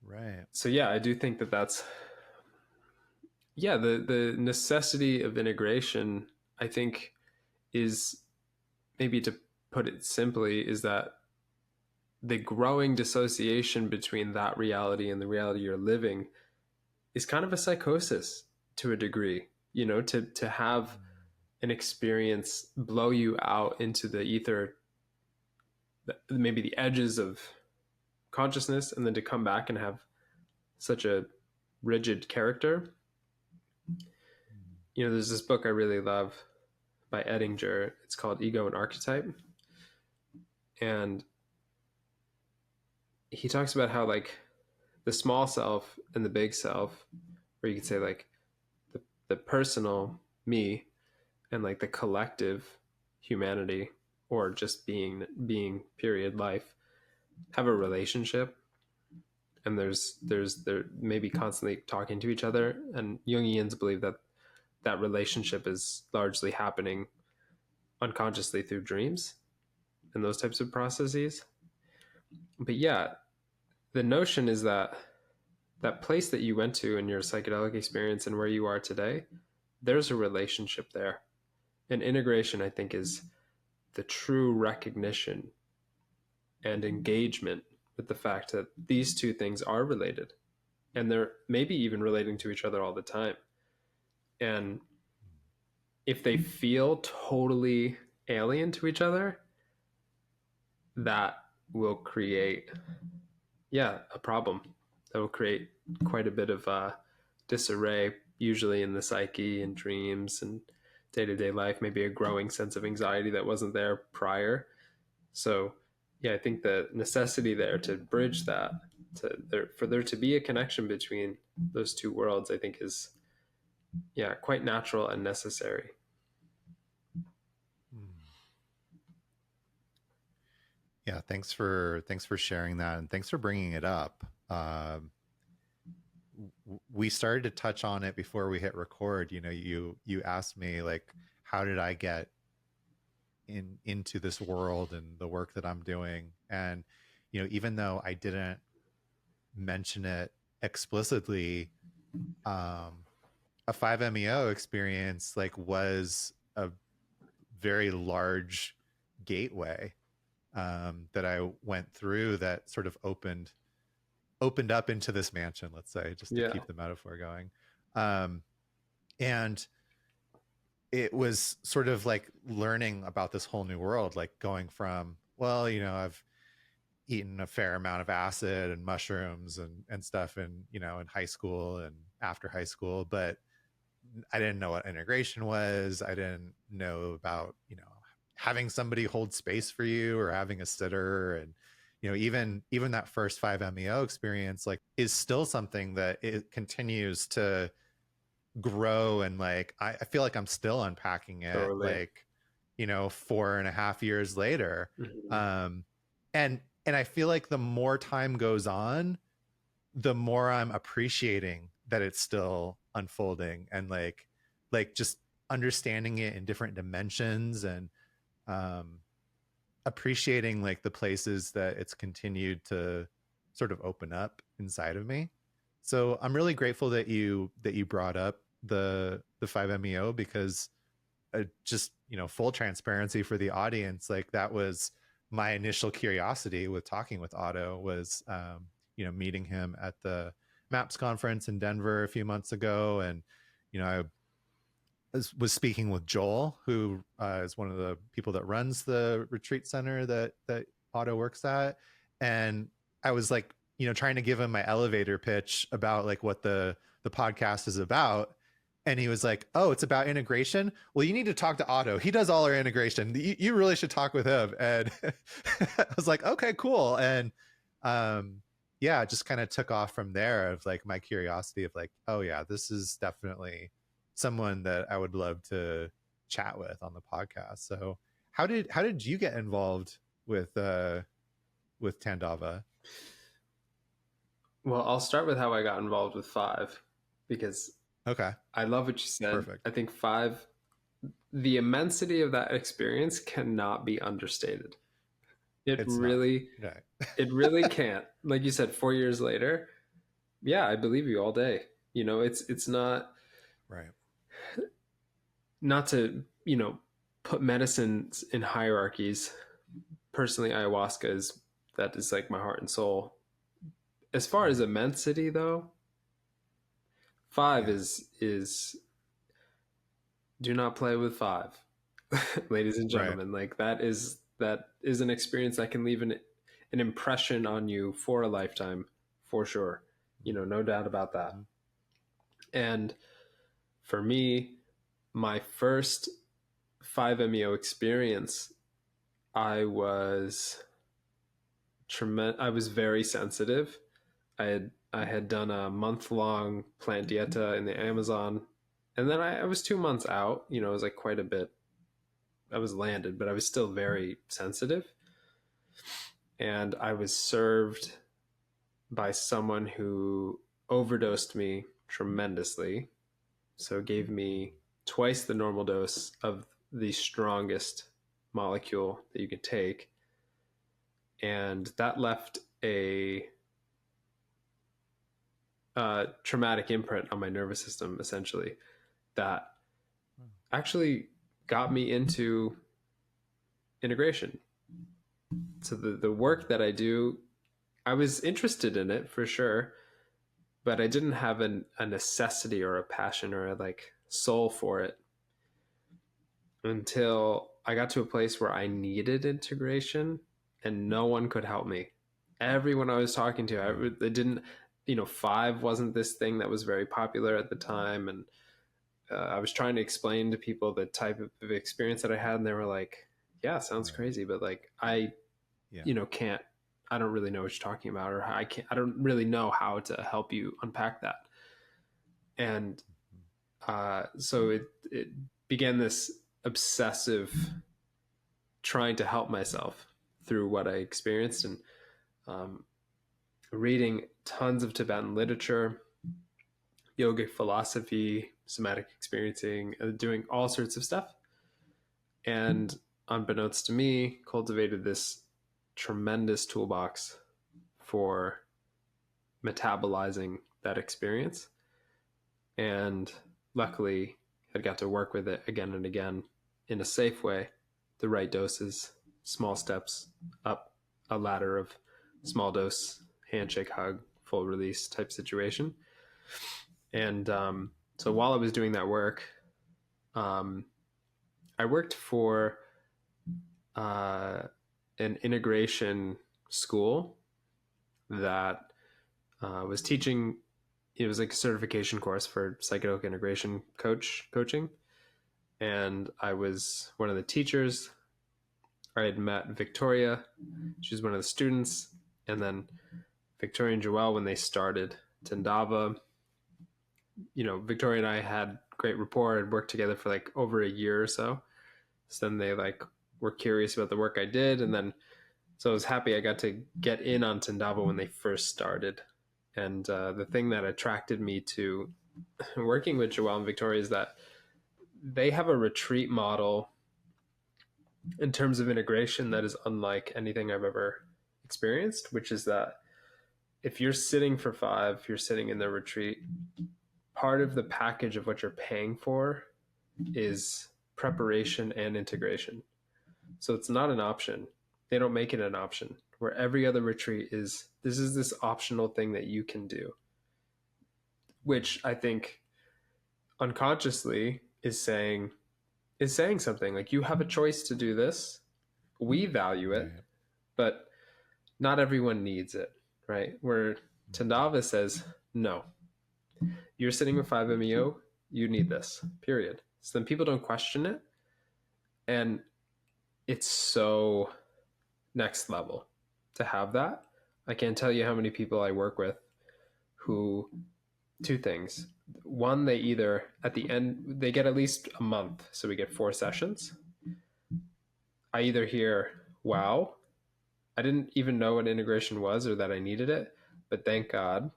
Right. So yeah, I do think that that's, yeah, the necessity of integration, I think, is, maybe to put it simply, is that the growing dissociation between that reality and the reality you're living is kind of a psychosis to a degree. To have an experience blow you out into the ether, maybe the edges of consciousness, and then to come back and have such a rigid character. There's this book I really love by Ettinger. It's called Ego and Archetype. And he talks about how like the small self and the big self, or you could say like the personal me and like the collective humanity, or just being period life, have a relationship, and they're maybe constantly talking to each other. And Jungians believe that that relationship is largely happening unconsciously through dreams and those types of processes. But yeah, the notion is that that place that you went to in your psychedelic experience and where you are today, there's a relationship there. And integration, I think, is the true recognition and engagement with the fact that these two things are related, and they're maybe even relating to each other all the time. And if they feel totally alien to each other, that will create, yeah, a problem. That will create quite a bit of disarray, usually in the psyche and dreams and day-to-day life, maybe a growing sense of anxiety that wasn't there prior. So yeah, I think the necessity there to bridge that, for there to be a connection between those two worlds, I think is, yeah, quite natural and necessary. Yeah, thanks for sharing that, and thanks for bringing it up. We started to touch on it before we hit record. You asked me like, how did I get into this world and the work that I'm doing? And even though I didn't mention it explicitly, a 5-MeO experience like was a very large gateway that I went through that sort of opened up into this mansion, let's say, just to keep the metaphor going. And it was sort of like learning about this whole new world, like going from, well, I've eaten a fair amount of acid and mushrooms and stuff in high school and after high school, but I didn't know what integration was. I didn't know about, having somebody hold space for you or having a sitter. And, even that first 5-MeO experience, like, is still something that it continues to grow. And like, I feel like I'm still unpacking it, Totally. like, 4.5 years later. Mm-hmm. And I feel like the more time goes on, the more I'm appreciating that it's still unfolding, and like just understanding it in different dimensions, and appreciating like the places that it's continued to sort of open up inside of me. So I'm really grateful that you brought up the 5-MeO, because just, full transparency for the audience, like that was my initial curiosity with talking with Otto was, meeting him at the MAPS conference in Denver a few months ago. And, I was speaking with Joel, who is one of the people that runs the retreat center that Otto works at. And I was like, trying to give him my elevator pitch about like what the podcast is about. And he was like, "Oh, it's about integration. Well, you need to talk to Otto. He does all our integration. You really should talk with him." And I was like, "Okay, cool." And yeah, it just kind of took off from there of like my curiosity of like, oh yeah, this is definitely someone that I would love to chat with on the podcast. So how did you get involved with Tandava? Well, I'll start with how I got involved with Five, because Okay. I love what you said. Perfect. I think Five, the immensity of that experience cannot be understated. It really can't. Like you said, 4 years later, yeah, I believe you all day. It's not right. Not to, put medicines in hierarchies. Personally, ayahuasca is like my heart and soul. As far as immensity though, Five is do not play with Five. Ladies and gentlemen, like that is an experience that can leave an impression on you for a lifetime, for sure. No doubt about that. And for me, my first 5-MeO experience, I was very sensitive. I had done a month-long plant dieta in the Amazon, and then I was 2 months out. It was like quite a bit. I was landed, but I was still very sensitive. And I was served by someone who overdosed me tremendously. So gave me twice the normal dose of the strongest molecule that you could take. And that left a traumatic imprint on my nervous system, essentially, that actually got me into integration. So the work that I do, I was interested in it for sure, but I didn't have a necessity or a passion or a like soul for it until I got to a place where I needed integration and no one could help me. Everyone I was talking to, they didn't, Five wasn't this thing that was very popular at the time. And I was trying to explain to people the type of experience that I had, and they were like, yeah, sounds crazy, but like I can't, I don't really know what you're talking about, or I don't really know how to help you unpack that. And so it began this obsessive trying to help myself through what I experienced, and reading tons of Tibetan literature, yogic philosophy, somatic experiencing, doing all sorts of stuff. And unbeknownst to me, cultivated this tremendous toolbox for metabolizing that experience. And luckily, I got to work with it again and again in a safe way, the right doses, small steps up a ladder of small dose, handshake, hug, full release type situation. And so while I was doing that work, I worked for an integration school that was teaching. It was like a certification course for psychedelic integration coaching. And I was one of the teachers. I had met Victoria. She's one of the students. And then Victoria and Joelle, when they started Tandava, Victoria and I had great rapport and worked together for like over a year or so. So then they like were curious about the work I did. And then, so I was happy I got to get in on Tandava when they first started. And the thing that attracted me to working with Joelle and Victoria is that they have a retreat model in terms of integration that is unlike anything I've ever experienced, which is that if you're sitting for 5, you're sitting in the retreat, part of the package of what you're paying for is preparation and integration. So it's not an option. They don't make it an option, where every other retreat is this optional thing that you can do, which I think unconsciously is saying something like, you have a choice to do this. We value it, Right. but not everyone needs it, right? Where Tandava says, no, you're sitting with 5-MeO, you need this, period. So then people don't question it. And it's so next level to have that. I can't tell you how many people I work with who, two things. One, they either at the end, they get at least a month. So we get 4 sessions. I either hear, wow, I didn't even know what integration was or that I needed it, but thank God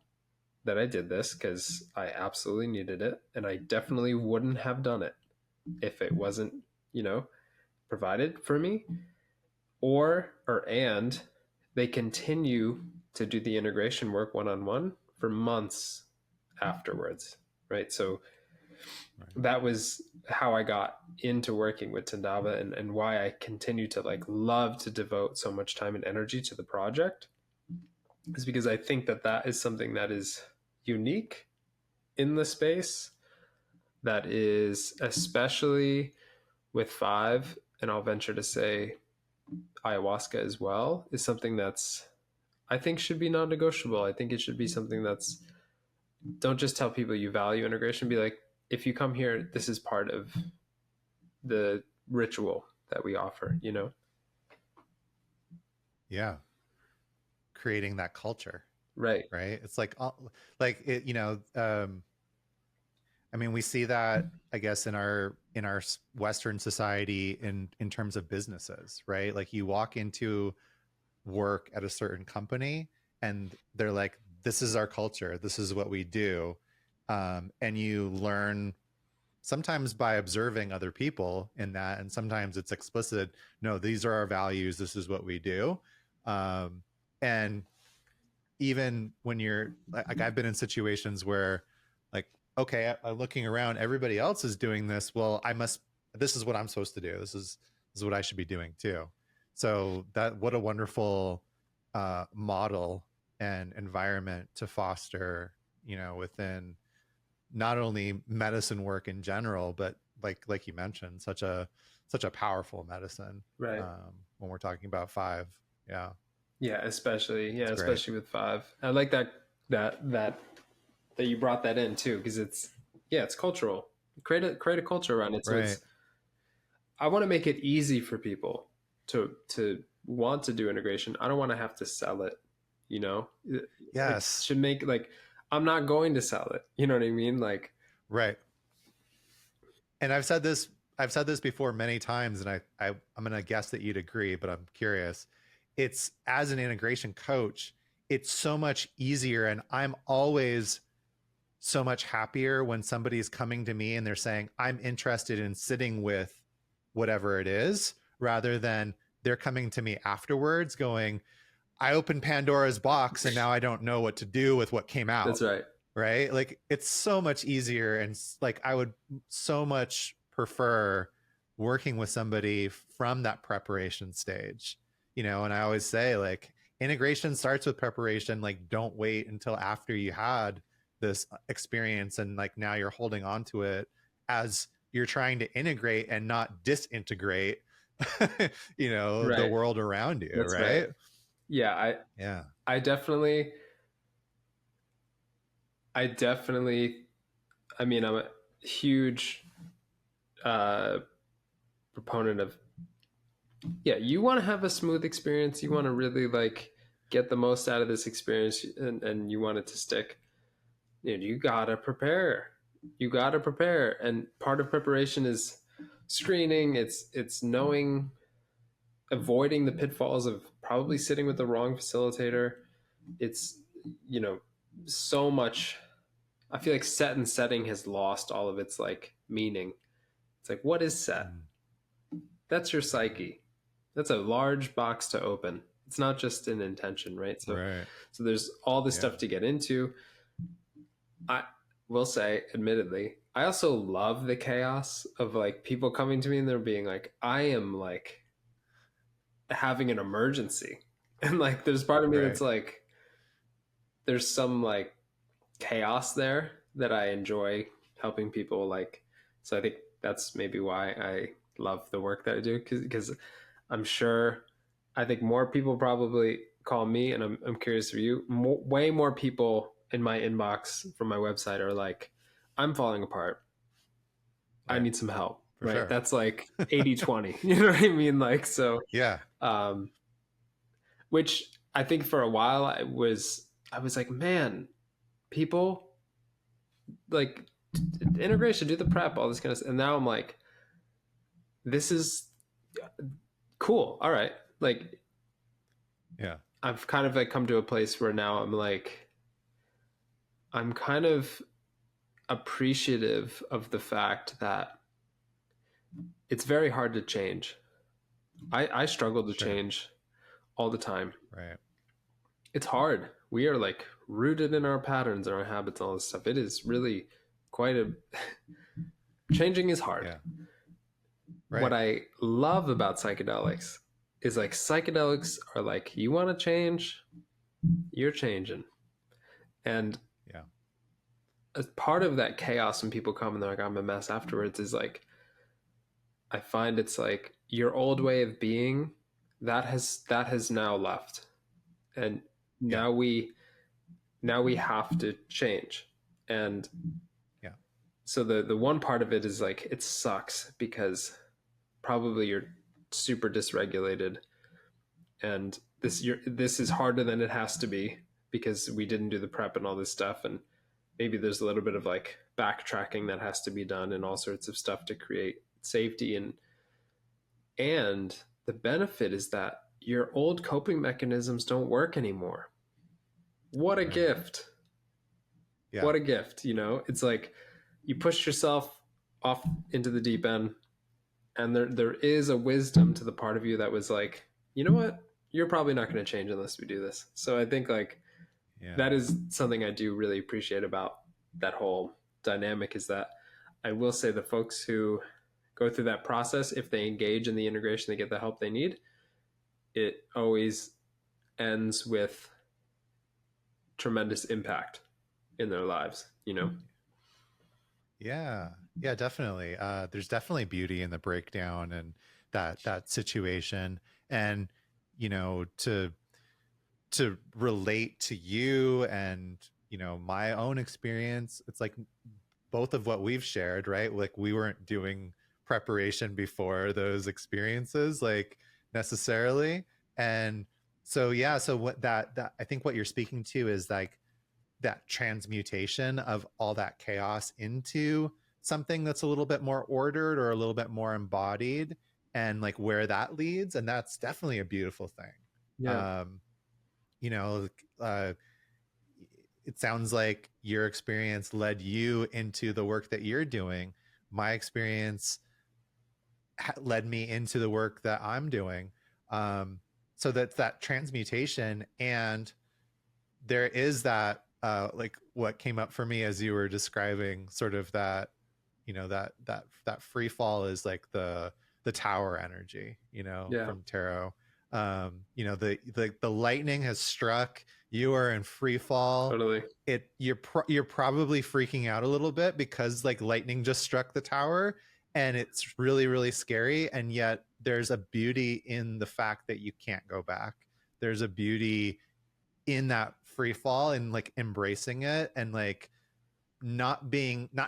that I did this, because I absolutely needed it. And I definitely wouldn't have done it if it wasn't, provided for me. And they continue to do the integration work one-on-one for months afterwards, right? So that was how I got into working with Tandava, and why I continue to love to devote so much time and energy to the project, is because I think that is something that is unique in the space, that is, especially with 5, and I'll venture to say ayahuasca as well, is something that's, I think, should be non-negotiable. I think it should be something that's, don't just tell people you value integration. Be like, if you come here, this is part of the ritual that we offer, Yeah. Creating that culture. Right. Right. It's like it, I mean, we see that, I guess, in our Western society in terms of businesses, right? Like, you walk into work at a certain company and they're like, this is our culture, this is what we do. And you learn sometimes by observing other people in that, and sometimes it's explicit. No, these are our values, this is what we do. And even when you're like, I've been in situations where, like, okay, I'm looking around, everybody else is doing this, well, this is what I'm supposed to do, this is what I should be doing too. So what a wonderful model and environment to foster, within not only medicine work in general, but like you mentioned, such a powerful medicine, Right. When we're talking about 5. Especially Great. with 5. I like that you brought that in too, because it's cultural. Create a culture around it. So Right. I want to make it easy for people to want to do integration. I don't want to have to sell it, Yes. It should make, I'm not going to sell it, you know what I mean? Right. And I've said this before many times, and I'm going to guess that you'd agree, but I'm curious. It's, as an integration coach, it's so much easier, and I'm always so much happier when somebody's coming to me and they're saying, I'm interested in sitting with whatever it is, rather than they're coming to me afterwards going, I opened Pandora's box and now I don't know what to do with what came out. That's right. Right? Like, it's so much easier, and I would so much prefer working with somebody from that preparation stage, and I always say, like, integration starts with preparation. Like, don't wait until after you had this experience and now you're holding on to it as you're trying to integrate and not disintegrate Right. the world around you. That's right. Yeah. I definitely, I mean, I'm a huge proponent of, you want to have a smooth experience. You want to really get the most out of this experience, and you want it to stick. You gotta prepare. And part of preparation is screening. It's knowing, avoiding the pitfalls of probably sitting with the wrong facilitator. It's, so much. I feel like set and setting has lost all of its meaning. It's like, what is set? That's your psyche. That's a large box to open. It's not just an intention, right? So there's all this stuff to get into. I will say, admittedly, I also love the chaos of like people coming to me and they're being like, I am like having an emergency. And like there's part of me that's Right. like there's some like chaos there that I enjoy helping people like. So I think that's maybe why I love the work that I do, because I'm sure I think more people probably call me, and I'm curious for you, way more people in my inbox from my website are like, I'm falling apart, I Right. need some help, For right? sure. That's like 80-20. You know what I mean? Like, so Yeah. um which I think for a while I was like, man, people like integration, do the prep, all this kind of stuff. And now I'm like, this is cool. All right. Like Yeah. I've kind of like come to a place where now I'm like, I'm kind of appreciative of the fact that it's very hard to change. I struggle to Sure. change all the time. Right. It's hard. We are like rooted in our patterns and our habits and all this stuff. It is really quite a changing is hard. Yeah. What Right. I love about psychedelics is like psychedelics are like, you want to change, you're changing. And Yeah. as part of that chaos when people come and they're like, I'm a mess afterwards, is like, I find it's like your old way of being that has now left. And Yeah. now we have to change. And Yeah. so the one part of it is like it sucks because probably you're super dysregulated, and this is harder than it has to be because we didn't do the prep and all this stuff, and maybe there's a little bit of like backtracking that has to be done and all sorts of stuff to create safety. And the benefit is that your old coping mechanisms don't work anymore. What a Right. gift. Yeah. What a gift. It's like you pushed yourself off into the deep end, and there is a wisdom to the part of you that was like, you know what, you're probably not going to change unless we do this. So I think like Yeah. that is something I do really appreciate about that whole dynamic, is that I will say the folks who go through that process, if they engage in the integration, they get the help they need, it always ends with tremendous impact in their lives. Yeah. Yeah, definitely. There's definitely beauty in the breakdown and that situation. And, to relate to you and, my own experience, it's like both of what we've shared, right? Like we weren't doing preparation before those experiences, like necessarily. And so, yeah. So what that I think what you're speaking to is like that transmutation of all that chaos into something that's a little bit more ordered or a little bit more embodied, and like where that leads. And that's definitely a beautiful thing. Yeah, You know, uh, it sounds like your experience led you into the work that you're doing. My experience led me into the work that I'm doing. So that's that transmutation. And there is that, like what came up for me as you were describing sort of that, that free fall is like the tower energy, yeah, from tarot. The lightning has struck, you are in free fall. totally. You're probably freaking out a little bit because like lightning just struck the tower, and it's really really scary, and yet there's a beauty in the fact that you can't go back. There's a beauty in that free fall and like embracing it, and like not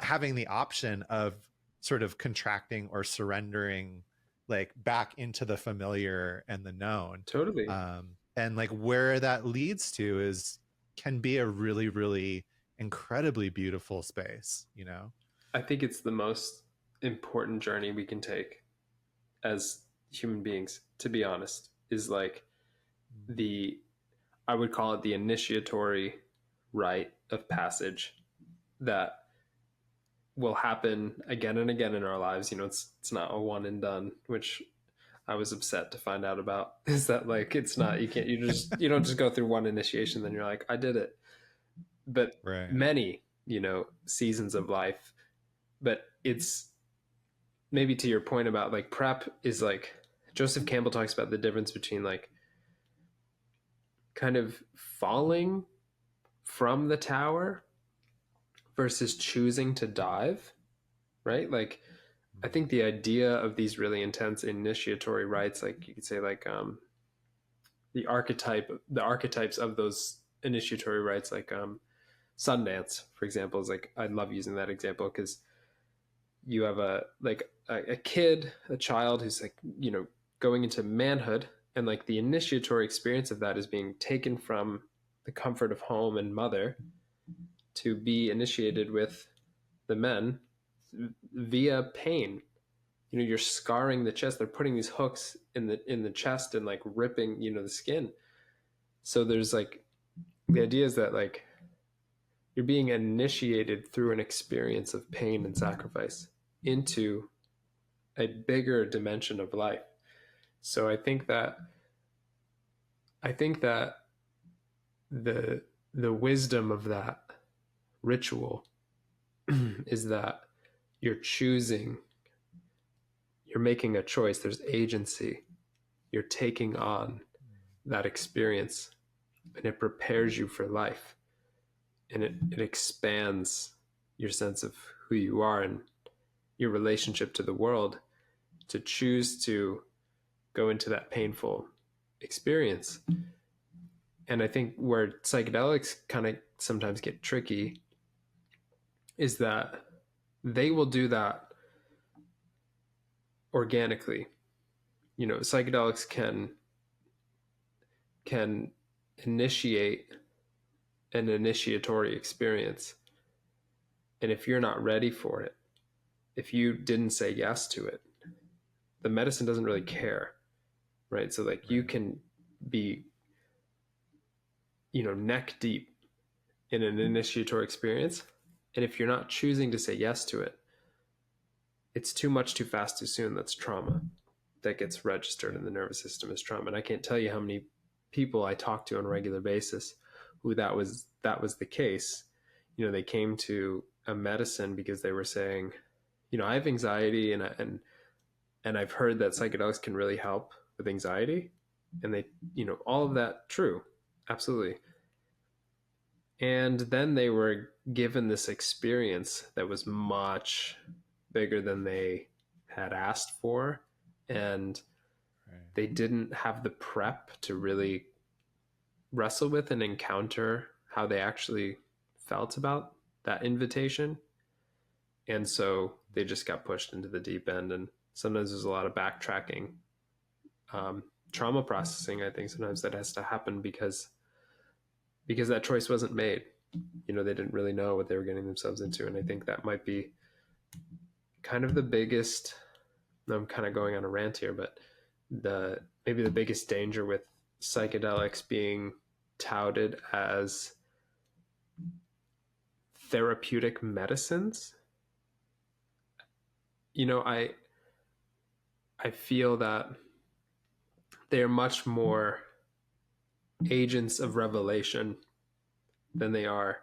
having the option of sort of contracting or surrendering like back into the familiar and the known. Totally. And like where that leads to is can be a really really incredibly beautiful space. I think it's the most important journey we can take as human beings, to be honest, is like the, I would call it the initiatory rite of passage that will happen again and again in our lives. It's not a one and done, which I was upset to find out about. Is that like it's not, you don't just go through one initiation then you're like, I did it. But Right. many, seasons of life but it's maybe to your point about like prep is like Joseph Campbell talks about the difference between like kind of falling from the tower versus choosing to dive, right? Like I think the idea of these really intense initiatory rites, like you could say like the archetypes of those initiatory rites, like Sundance, for example, is like I love using that example because you have a kid, a child who's like, you know, going into manhood, and like the initiatory experience of that is being taken from the comfort of home and mother to be initiated with the men via pain. You know, you're scarring the chest. They're putting these hooks in the chest and like ripping, you know, the skin. So there's like the idea is that like you're being initiated through an experience of pain and sacrifice into a bigger dimension of life. So I think that the wisdom of that ritual is that you're choosing, you're making a choice, there's agency, you're taking on that experience, and it prepares you for life, and it expands your sense of who you are and your relationship to the world to choose to go into that painful experience. And I think where psychedelics kind of sometimes get tricky is that they will do that organically. You know, psychedelics can initiate an initiatory experience. And if you're not ready for it, if you didn't say yes to it, the medicine doesn't really care, right? So like you can be, you know, neck deep in an initiatory experience, and if you're not choosing to say yes to it, it's too much too fast too soon. That's trauma that gets registered in the nervous system as trauma. And I can't tell you how many people I talk to on a regular basis who that was the case. You know, they came to a medicine because they were saying, you know, I have anxiety, and I've heard that psychedelics can really help with anxiety, and they, you know, all of that true, absolutely. And then they were given this experience that was much bigger than they had asked for, and they didn't have the prep to really wrestle with and encounter how they actually felt about that invitation. And so they just got pushed into the deep end. And sometimes there's a lot of backtracking, trauma processing. I think sometimes that has to happen because that choice wasn't made. You know, they didn't really know what they were getting themselves into. And I think that might be kind of the biggest, I'm kind of going on a rant here, but maybe the biggest danger with psychedelics being touted as therapeutic medicines. You know, I feel that they're much more agents of revelation than they are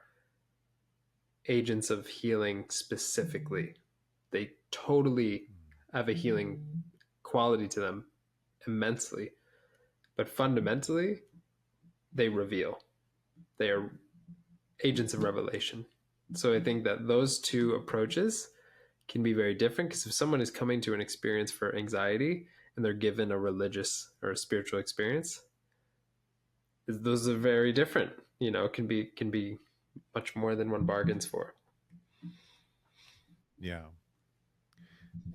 agents of healing specifically. They totally have a healing quality to them immensely, but fundamentally they reveal. They are agents of revelation. So I think that those two approaches can be very different, because if someone is coming to an experience for anxiety and they're given a religious or a spiritual experience, those are very different. You know, can be much more than one bargains for. Yeah.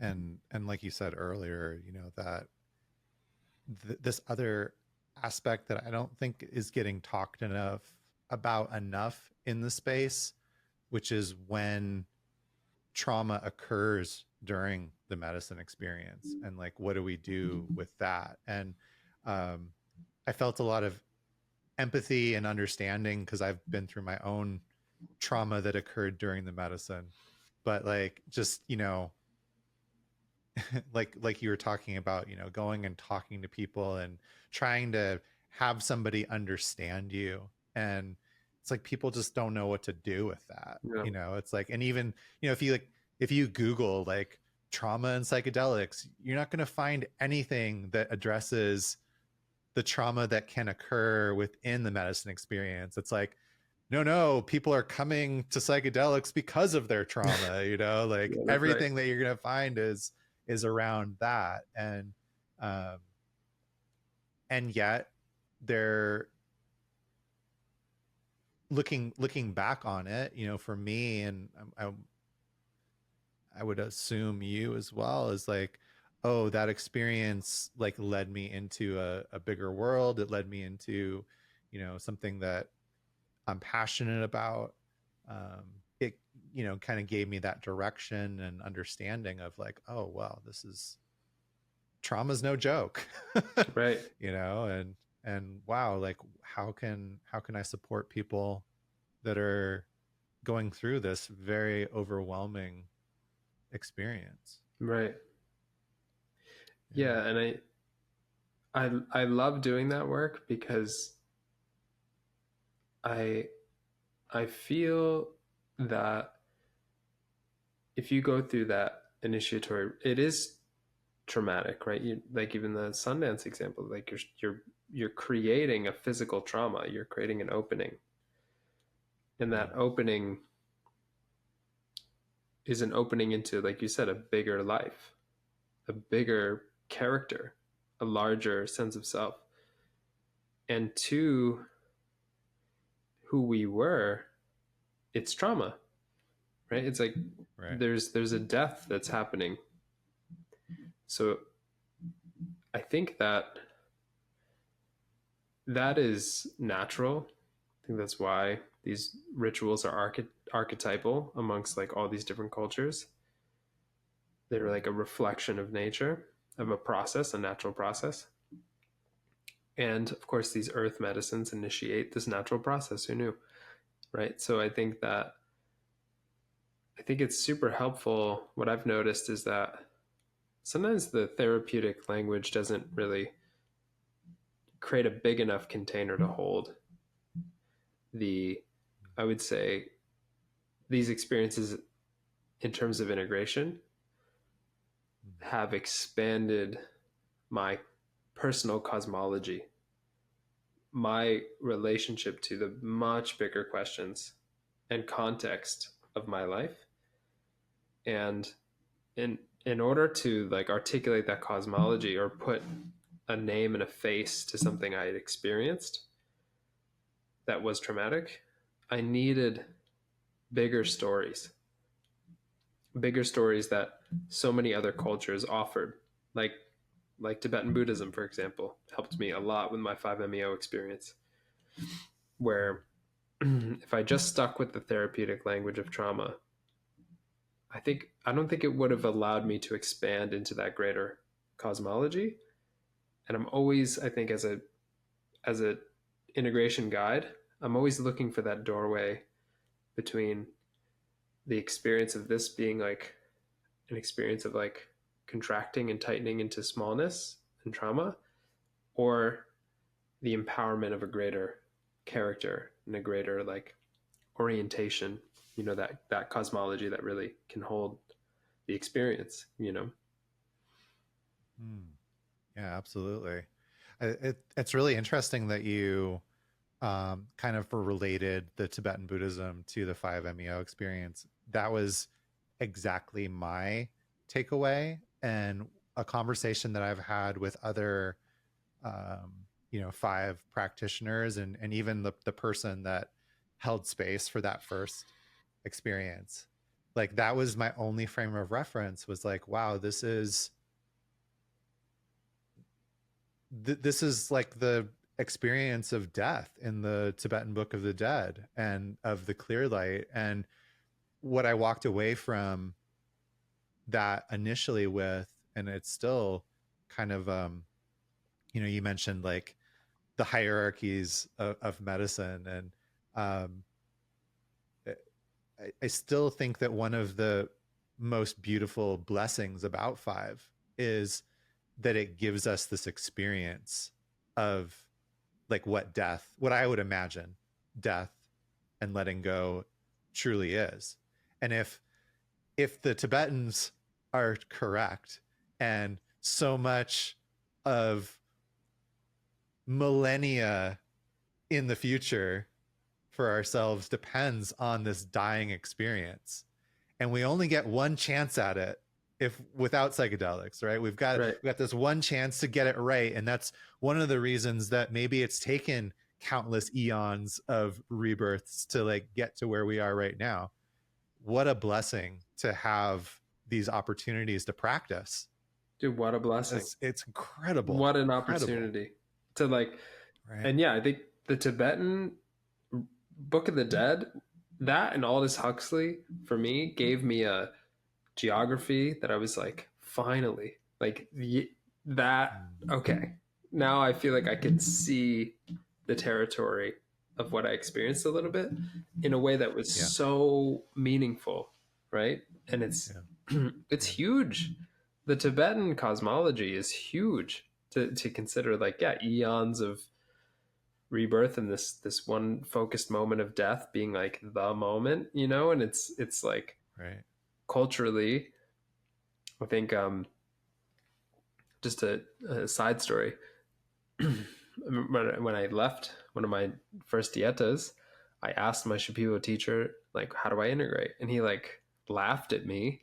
And like you said earlier, you know, that this other aspect that I don't think is getting talked about enough in the space, which is when trauma occurs during the medicine experience, and like what do we do with that. And I felt a lot of empathy and understanding because I've been through my own trauma that occurred during the medicine. But like, just, you know, like you were talking about, you know, going and talking to people and trying to have somebody understand you. And it's like people just don't know what to do with that. Yeah. You know, it's like, and even, you know, if you like if you Google like trauma and psychedelics, you're not going to find anything that addresses the trauma that can occur within the medicine experience. It's like, no, people are coming to psychedelics because of their trauma, you know, like Yeah, that's right. everything that you're going to find is around that. Um, and yet they're looking back on it, you know, for me, and I would assume you as well, is like, oh, that experience like led me into a bigger world. It led me into, you know, something that I'm passionate about. It, you know, kind of gave me that direction and understanding of like, oh, well, this is trauma's no joke, Right. you know, and wow, like how can I support people that are going through this very overwhelming experience? Right. Yeah. Yeah, and I love doing that work because I I feel that if you go through that initiatory, it is traumatic, right? You, like even the Sundance example, like you're creating a physical trauma. You're creating an opening, and that Mm. opening is an opening into, like you said, a bigger life, a bigger character, a larger sense of self, and to who we were. It's trauma, right? It's like Right. there's a death that's happening. So I think that that is natural. I think that's why these rituals are archetypal amongst like all these different cultures. They're like a reflection of nature, of a process, a natural process. And of course, these earth medicines initiate this natural process. Who knew, right? So I think it's super helpful. What I've noticed is that sometimes the therapeutic language doesn't really create a big enough container to hold the, I would say, these experiences in terms of integration have expanded my personal cosmology, my relationship to the much bigger questions and context of my life. And in order to like articulate that cosmology or put a name and a face to something I had experienced that was traumatic, I needed bigger stories, bigger stories that so many other cultures offered, like Tibetan Buddhism, for example, helped me a lot with my 5-MeO experience, where if I just stuck with the therapeutic language of trauma, I don't think it would have allowed me to expand into that greater cosmology. And I'm always, I think, as a integration guide, I'm always looking for that doorway between the experience of this being like an experience of like contracting and tightening into smallness and trauma, or the empowerment of a greater character and a greater like orientation, you know, that cosmology that really can hold the experience, you know. Mm. Yeah, absolutely. It's really interesting that you kind of related the Tibetan Buddhism to the 5-MeO experience. That was exactly my takeaway, and a conversation that I've had with other, um, you know, 5 practitioners, and even the person that held space for that first experience. Like that was my only frame of reference, was like, wow, this is like the experience of death in the Tibetan Book of the Dead and of the clear light. And what I walked away from that initially with, and it's still kind of, you know, you mentioned like the hierarchies of medicine, and um, I still think that one of the most beautiful blessings about 5 is that it gives us this experience of like what I would imagine death and letting go truly is. And if if the Tibetans are correct, and so much of millennia in the future for ourselves depends on this dying experience, and we only get one chance at it if without psychedelics, right? We've got this one chance to get it right, and that's one of the reasons that maybe it's taken countless eons of rebirths to like get to where we are right now. What a blessing to have these opportunities to practice. Dude, what a blessing. It's incredible. What an opportunity to like, right. And yeah, I think the Tibetan Book of the Dead, that and Aldous Huxley for me gave me a geography that I was like, finally, like that. Okay. Now I feel like I can see the territory of what I experienced a little bit in a way that was so meaningful. Right. And it's, it's huge. The Tibetan cosmology is huge to consider, like, eons of rebirth and this one focused moment of death being like the moment, you know, and it's like, right. Culturally, I think, just a side story. When I left one of my first dietas, I asked my Shipibo teacher, like, how do I integrate? And he like laughed at me.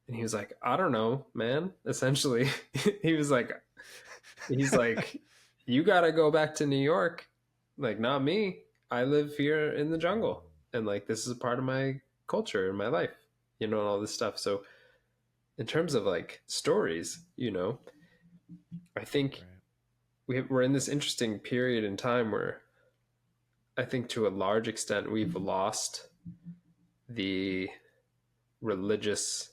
And he was like, I don't know, man. Essentially, he's like, you got to go back to New York. Like, not me. I live here in the jungle. And like, this is a part of my culture and my life, you know, and all this stuff. So in terms of like stories, you know, I think we're in this interesting period in time where I think to a large extent, we've lost the religious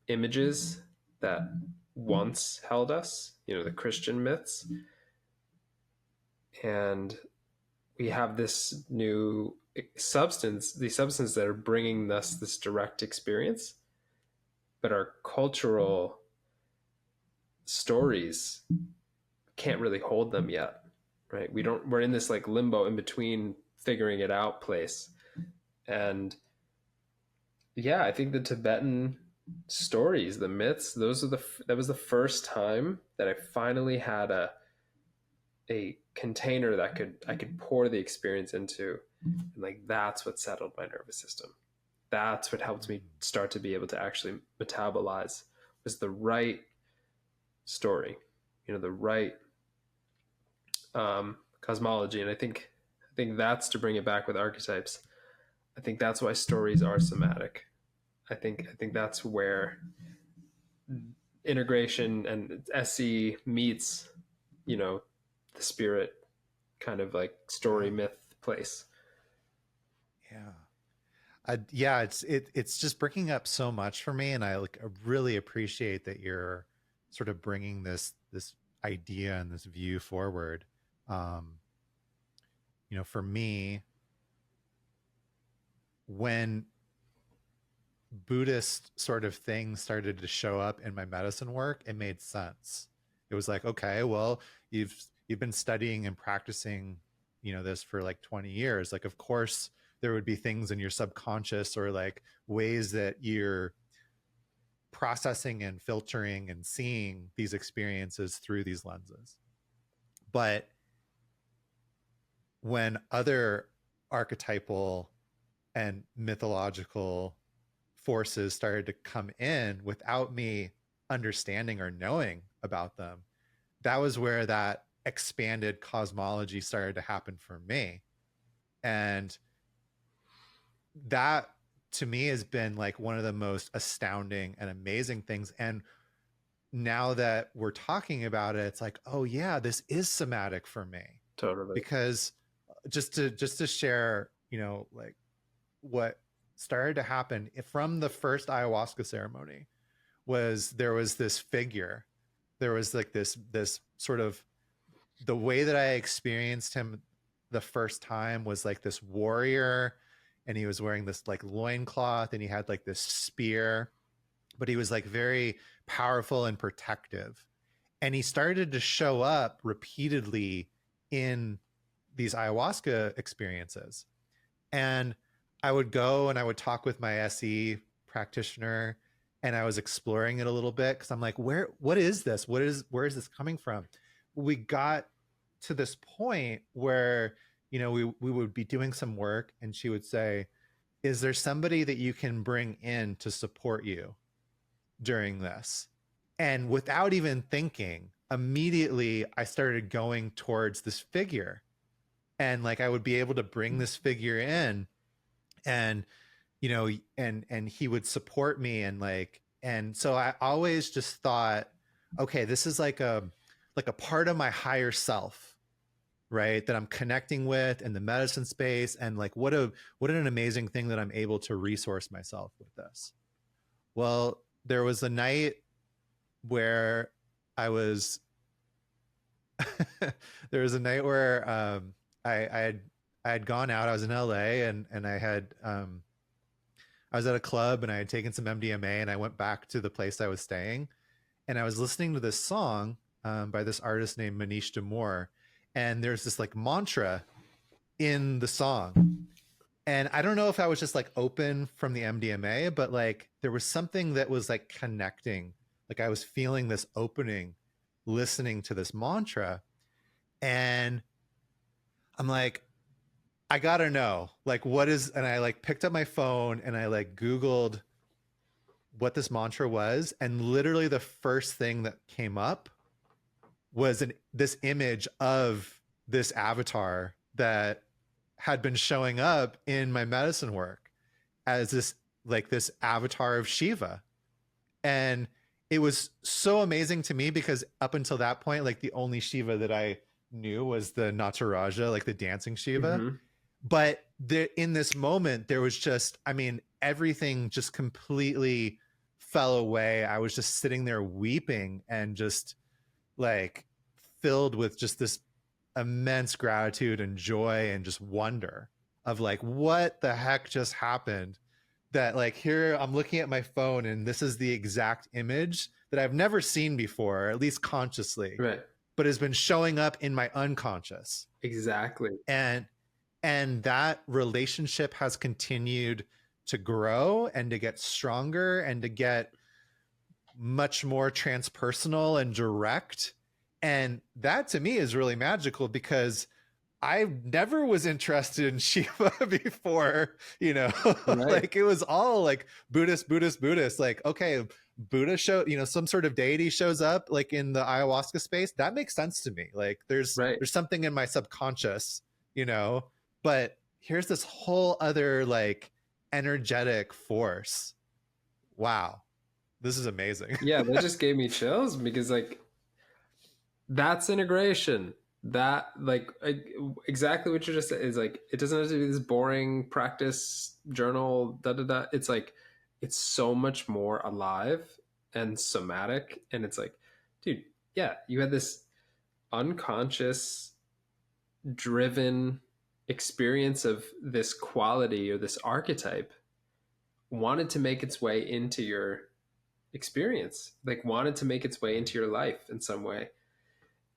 images that once held us, you know, the Christian myths. And we have this new substance, these substances that are bringing us this direct experience, but our cultural stories can't really hold them yet, right? We're in this like limbo in between figuring it out place. And yeah, I think the Tibetan stories, the myths, that was the first time that I finally had a container that I could pour the experience into. And like, that's what settled my nervous system. That's what helped me start to be able to actually metabolize, was the right story, you know, the right cosmology. And I think that's, to bring it back with archetypes, I think that's why stories are somatic. I think that's where integration and SE meets, you know, the spirit kind of like story myth place. It's just bringing up so much for me, and I really appreciate that you're sort of bringing this idea and this view forward. You know, for me, when Buddhist sort of things started to show up in my medicine work, it made sense. It was like, okay, well, you've been studying and practicing, you know, this for like 20 years. Like, of course, there would be things in your subconscious or like ways that you're processing and filtering and seeing these experiences through these lenses. But when other archetypal and mythological forces started to come in without me understanding or knowing about them, that was where that expanded cosmology started to happen for me. And that to me has been like one of the most astounding and amazing things. And now that we're talking about it, it's like, oh yeah, this is somatic for me. Totally. Because just to share, you know, like what started to happen from the first ayahuasca ceremony was there was this figure. There was like this sort of, the way that I experienced him the first time was like this warrior, and he was wearing this like loincloth, and he had like this spear, but he was like very powerful and protective. And he started to show up repeatedly in these ayahuasca experiences. And I would go and I would talk with my SE practitioner, and I was exploring it a little bit because I'm like, what is this? Where is this coming from? We got to this point where, you know, we would be doing some work and she would say, is there somebody that you can bring in to support you during this? And without even thinking, immediately I started going towards this figure. And like I would be able to bring this figure in, and you know, and he would support me, and like, and so I always just thought, okay, this is like a part of my higher self, right, that I'm connecting with in the medicine space. And like what an amazing thing that I'm able to resource myself with this. Well, there was a night where I was there was a night where I had gone out. I was in LA, and I was at a club, and I had taken some MDMA, and I went back to the place I was staying, and I was listening to this song by this artist named Manish Damore, and there's this like mantra in the song. And I don't know if I was just like open from the MDMA, but like there was something that was like connecting. Like I was feeling this opening, listening to this mantra. And I'm like, I gotta know, like, what is, and I like picked up my phone and I like Googled what this mantra was. And literally the first thing that came up was this image of this avatar that had been showing up in my medicine work as this avatar of Shiva. And it was so amazing to me because up until that point, like the only Shiva that I knew was the Nataraja, like the dancing Shiva. Mm-hmm. But in this moment, there was just, I mean, everything just completely fell away. I was just sitting there weeping and just like filled with just this immense gratitude and joy and just wonder of like, what the heck just happened? That like, here I'm looking at my phone and this is the exact image that I've never seen before, at least consciously, right, but has been showing up in my unconscious. Exactly. And that relationship has continued to grow and to get stronger and to get much more transpersonal and direct. And that to me is really magical because I never was interested in Shiva before, you know, right. Like it was all like Buddhist, like, okay, Buddha some sort of deity shows up like in the ayahuasca space. That makes sense to me. Like there's something in my subconscious, you know, but here's this whole other like energetic force. Wow. This is amazing. Yeah. That just gave me chills because like, that's integration. That like exactly what you just said is like, it doesn't have to be this boring practice journal, It's like, it's so much more alive and somatic. And it's like, dude, yeah, you had this unconscious driven experience of this quality or this archetype wanted to make its way into your experience, like wanted to make its way into your life in some way.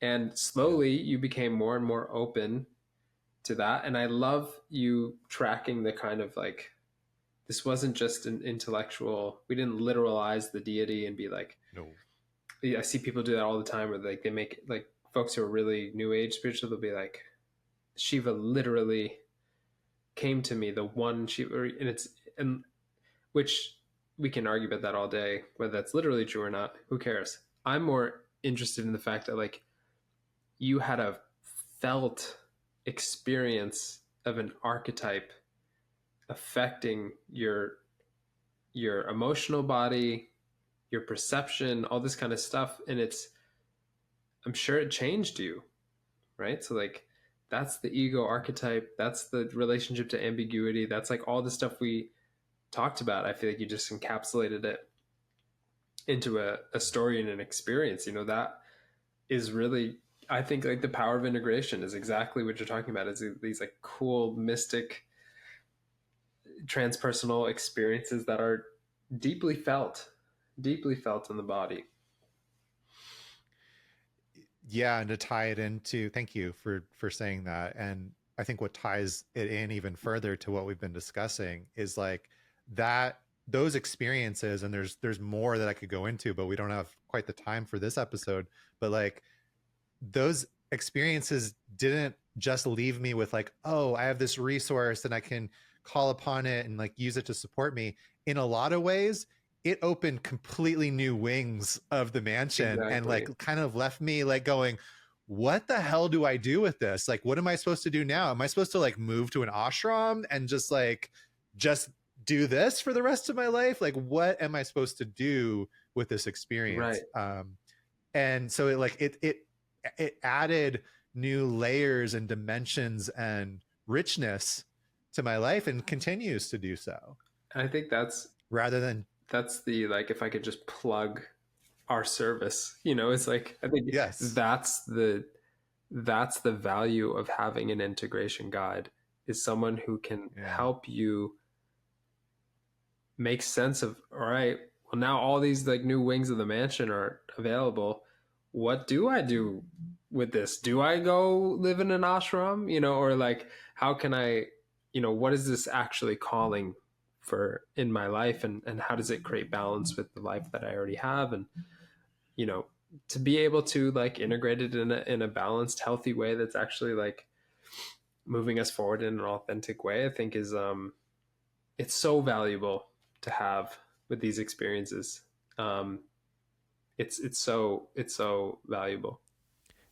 And slowly you became more and more open to that. And I love you tracking the kind of like, this wasn't just an intellectual, we didn't literalize the deity and be like, no. I see people do that all the time where like they make it, like folks who are really new age spiritual, they'll be like, Shiva literally came to me, the one Shiva, and which we can argue about that all day, whether that's literally true or not, who cares? I'm more interested in the fact that like, you had a felt experience of an archetype affecting your emotional body, your perception, all this kind of stuff. And I'm sure it changed you, right? So like, that's the ego archetype. That's the relationship to ambiguity. That's like all the stuff we talked about. I feel like you just encapsulated it into a story and an experience. You know, that is really, I think like the power of integration is exactly what you're talking about, is these like cool, mystic, transpersonal experiences that are deeply felt in the body. Yeah. And to tie it into, thank you for saying that. And I think what ties it in even further to what we've been discussing is like that those experiences, and there's more that I could go into, but we don't have quite the time for this episode. But like those experiences didn't just leave me with like, oh, I have this resource and I can call upon it and like use it to support me. In a lot of ways, it opened completely new wings of the mansion. Exactly. And like kind of left me like going, what the hell do I do with this? Like, what am I supposed to do now? Am I supposed to like move to an ashram and just do this for the rest of my life? Like, what am I supposed to do with this experience? Right. And so it added new layers and dimensions and richness to my life, and continues to do so. I think that's the, like, if I could just plug our service, it's like, I think Yes, that's the value of having an integration guide, is someone who can help you make sense of, all right, well, now all these like new wings of the mansion are available. What do I do with this? Do I go live in an ashram, or like, how can I, what is this actually calling for in my life, and how does it create balance with the life that I already have? And, to be able to like integrate it in a balanced, healthy way that's actually like moving us forward in an authentic way, I think is, it's so valuable to have with these experiences. It's so valuable.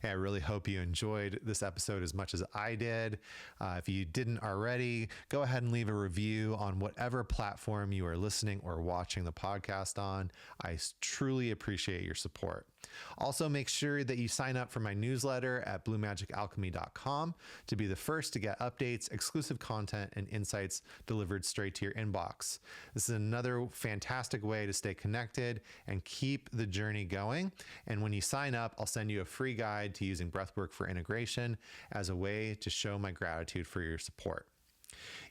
Yeah, I really hope you enjoyed this episode as much as I did. If you didn't already, go ahead and leave a review on whatever platform you are listening or watching the podcast on. I truly appreciate your support. Also, make sure that you sign up for my newsletter at bluemagicalchemy.com to be the first to get updates, exclusive content, and insights delivered straight to your inbox. This is another fantastic way to stay connected and keep the journey going. And when you sign up, I'll send you a free guide to using breathwork for integration as a way to show my gratitude for your support.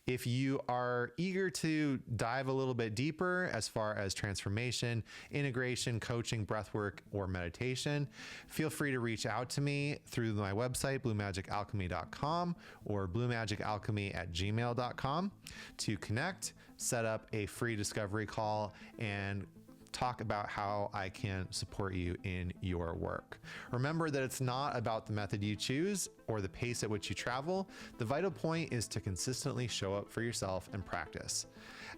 If you are eager to dive a little bit deeper as far as transformation, integration, coaching, breathwork, or meditation, feel free to reach out to me through my website, bluemagicalchemy.com, or bluemagicalchemy@gmail.com to connect, set up a free discovery call, and talk about how I can support you in your work. Remember that it's not about the method you choose or the pace at which you travel. The vital point is to consistently show up for yourself and practice.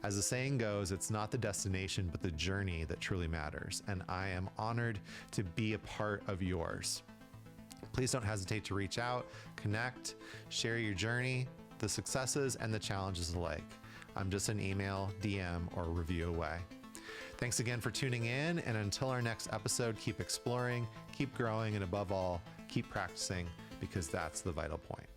As the saying goes, it's not the destination, but the journey that truly matters. And I am honored to be a part of yours. Please don't hesitate to reach out, connect, share your journey, the successes and the challenges alike. I'm just an email, DM, or review away. Thanks again for tuning in, and until our next episode, keep exploring, keep growing, and above all, keep practicing, because that's the vital point.